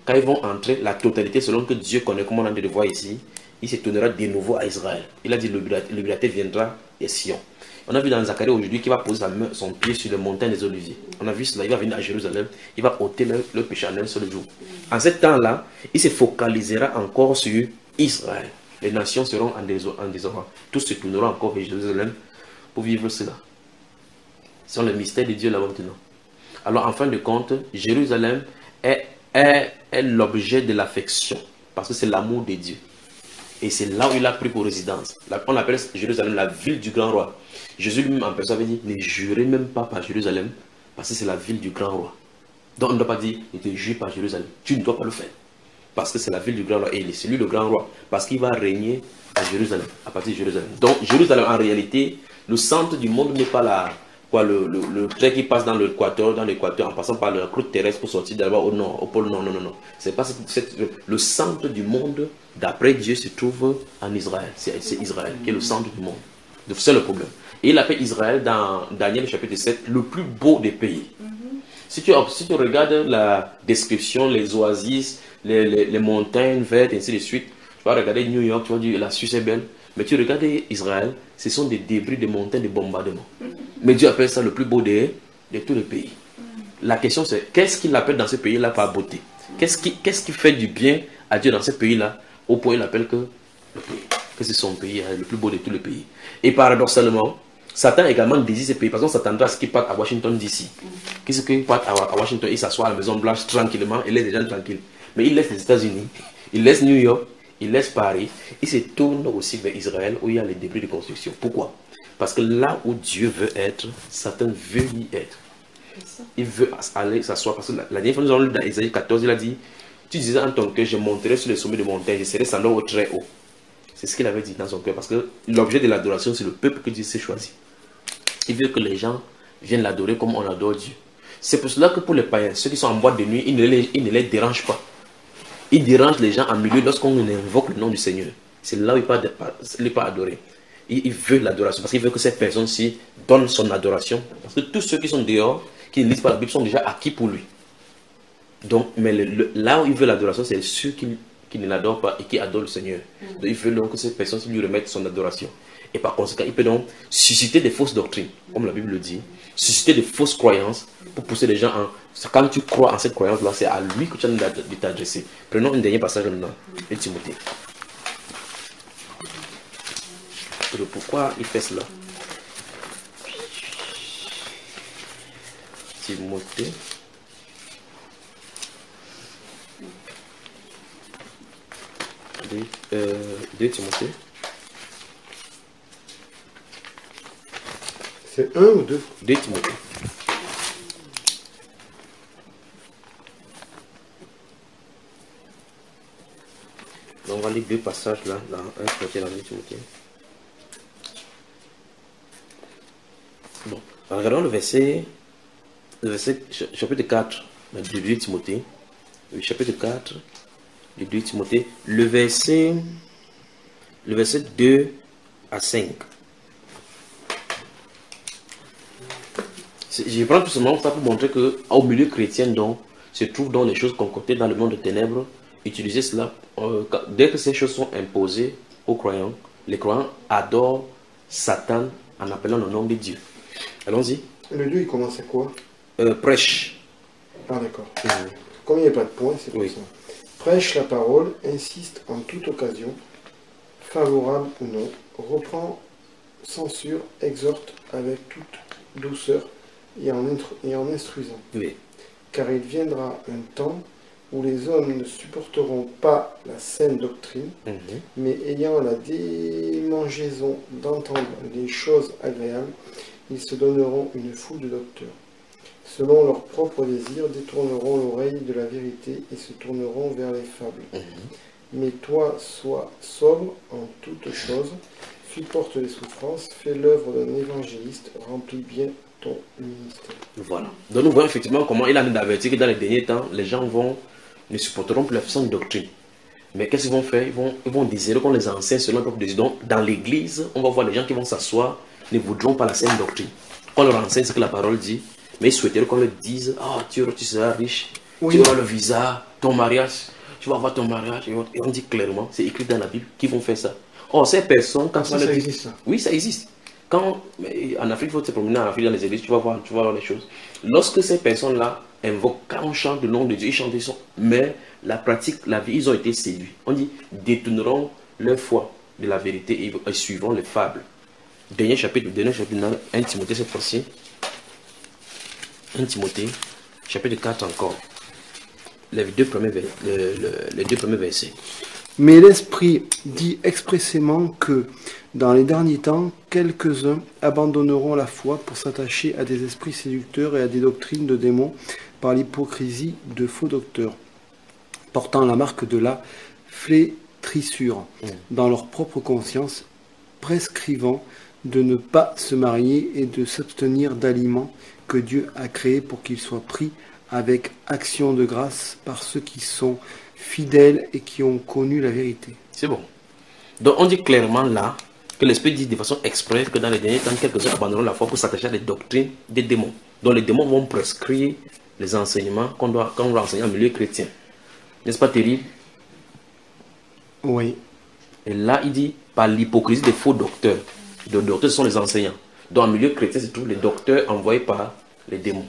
Quand ils vont entrer, la totalité, selon que Dieu connaît, comme on a de le voir ici, il se tournera de nouveau à Israël. Il a dit le libérateur viendra des Sion. On a vu dans Zacharie aujourd'hui qu'il va poser son pied sur les montagnes des Oliviers. On a vu cela, il va venir à Jérusalem, il va ôter le péché en un seul jour. En ce temps-là, il se focalisera encore sur Israël. Les nations seront en désordre. Tous se tourneront encore vers Jérusalem pour vivre cela. Ce sont les mystères de Dieu là maintenant. Alors en fin de compte, Jérusalem est l'objet de l'affection, parce que c'est l'amour de Dieu. Et c'est là où il a pris pour résidence. On appelle Jérusalem la ville du grand roi. Jésus lui-même en personne avait dit, ne jurez même pas par Jérusalem, parce que c'est la ville du grand roi. Donc on ne doit pas dire, ne te jure par Jérusalem. Tu ne dois pas le faire. Parce que c'est la ville du grand roi. Et c'est lui le grand roi. Parce qu'il va régner à Jérusalem, à partir de Jérusalem. Donc Jérusalem, en réalité, le centre du monde n'est pas là. Le trait qui passe dans l'équateur, en passant par la croûte terrestre pour sortir d'abord au nord, au pôle nord. Non. C'est pas le centre du monde, d'après Dieu, se trouve en Israël. C'est Israël qui est le centre du monde. C'est le problème. Et il appelle Israël dans Daniel chapitre 7 le plus beau des pays. Si tu regardes la description, les oasis, les montagnes vertes, et ainsi de suite, tu vas regarder New York, tu vas dire la Suisse est belle. Mais tu regardes Israël, ce sont des débris de montagnes de bombardement. Mais Dieu appelle ça le plus beau de tous les pays. La question c'est, qu'est-ce qu'il appelle dans ce pays-là par beauté? Qu'est-ce qui fait du bien à Dieu dans ce pays-là, au point il appelle que c'est son pays, le plus beau de tous les pays. Et paradoxalement, Satan également désire ce pays, parce qu'on s'attendra à ce qu'il parte à Washington DC. Qu'est-ce qu'il parte à Washington, il s'assoit à la Maison Blanche tranquillement, et laisse les gens tranquilles. Mais il laisse les États-Unis, il laisse New York, il laisse Paris, il se tourne aussi vers Israël où il y a les débris de construction. Pourquoi? Parce que là où Dieu veut être, Satan veut y être. Il veut aller s'asseoir. Parce que la dernière fois, nous avons lu dans Isaïe 14, il a dit, tu disais en ton cœur, je monterai sur les sommets de montagne, je serai sans au très haut. C'est ce qu'il avait dit dans son cœur. Parce que l'objet de l'adoration, c'est le peuple que Dieu s'est choisi. Il veut que les gens viennent l'adorer comme on adore Dieu. C'est pour cela que pour les païens, ceux qui sont en boîte de nuit, il ne les dérange pas. Il dérange les gens en milieu lorsqu'on invoque le nom du Seigneur. C'est là où il n'est pas adoré. Il veut l'adoration, parce qu'il veut que cette personne-ci donne son adoration. Parce que tous ceux qui sont dehors, qui ne lisent pas la Bible, sont déjà acquis pour lui. Donc, mais là où il veut l'adoration, c'est ceux qui ne l'adorent pas et qui adorent le Seigneur. Donc, il veut donc que cette personne lui remette son adoration. Et par conséquent, il peut donc susciter des fausses doctrines, comme la Bible le dit, susciter des fausses croyances pour pousser les gens en... Quand tu crois en cette croyance-là, c'est à lui que tu as de t'adresser. Prenons un dernier passage maintenant, de Timothée. Pourquoi il fait cela? Timothée. De Timothée. C'est 1 ou 2? 2 Timothée. Donc on va lire 2 passages là, dans 1 Timothée et dans 2 Timothée. Bon, regardons le verset chapitre 4 de 2 Timothée. Le chapitre 4 de 2 Timothée. Le verset 2 à 5. Je prends tout simplement ça pour montrer qu'au milieu chrétien, donc, se trouvent donc les choses concoctées dans le monde des ténèbres. Utiliser cela, dès que ces choses sont imposées aux croyants, les croyants adorent Satan en appelant le nom de Dieu. Allons-y. Le 2, il commence à quoi? Prêche. Ah d'accord. Comme il n'y a pas de point, c'est pour ça. Prêche la parole, insiste en toute occasion, favorable ou non, reprend, censure, exhorte avec toute douceur et en instruisant. Oui. Car il viendra un temps où les hommes ne supporteront pas la saine doctrine, mais ayant la démangeaison d'entendre les choses agréables, ils se donneront une foule de docteurs. Selon leurs propres désirs, détourneront l'oreille de la vérité et se tourneront vers les fables. Mais toi, sois sobre en toutes choses, supporte les souffrances, fais l'œuvre d'un évangéliste, remplis bien ton ministère. Voilà. Donc nous voyons effectivement comment il a d'avertir que dans les derniers temps, les gens ne supporteront plus la saine doctrine. Mais qu'est-ce qu'ils vont faire? Ils vont désirer qu'on les enseigne selon leur propre désir. Donc dans l'église, on va voir les gens qui vont s'asseoir, ne voudront pas la saine doctrine. Qu'on leur enseigne ce que la parole dit, mais ils souhaiteraient qu'on leur dise, tu seras riche, tu auras le visa, ton mariage, tu vas avoir ton mariage. Et on dit clairement, c'est écrit dans la Bible, qu'ils vont faire ça. Or, ces personnes, quand ça existe. Oui, ça existe. En Afrique, il faut te promener en Afrique dans les églises, tu vas voir les choses. Lorsque ces personnes-là invoquent, quand on chante le nom de Dieu, ils chantent des sons, mais la pratique, la vie, ils ont été séduits. On dit, détourneront leur foi de la vérité et suivront les fables. Dernier chapitre, 1 Timothée cette fois-ci. 1 Timothée, chapitre 4 encore. Les deux premiers versets. Mais l'Esprit dit expressément que, dans les derniers temps, quelques-uns abandonneront la foi pour s'attacher à des esprits séducteurs et à des doctrines de démons par l'hypocrisie de faux docteurs, portant la marque de la flétrissure dans leur propre conscience, prescrivant de ne pas se marier et de s'abstenir d'aliments que Dieu a créés pour qu'ils soient pris avec action de grâce par ceux qui sont fidèles et qui ont connu la vérité. C'est bon. Donc on dit clairement là que l'Esprit dit de façon expresse que dans les derniers temps, quelques-uns abandonneront la foi pour s'attacher à des doctrines des démons. Donc les démons vont prescrire les enseignements qu'on doit enseigner en milieu chrétien. N'est-ce pas terrible? Oui. Et là, il dit par l'hypocrisie des faux docteurs. Les docteurs, ce sont les enseignants. Donc en milieu chrétien, c'est tous les docteurs envoyés par les démons.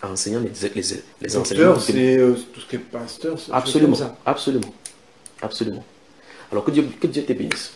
Enseignant les enseignements. C'est tout ce qui est pasteur. Absolument, absolument, absolument. Alors que Dieu te bénisse.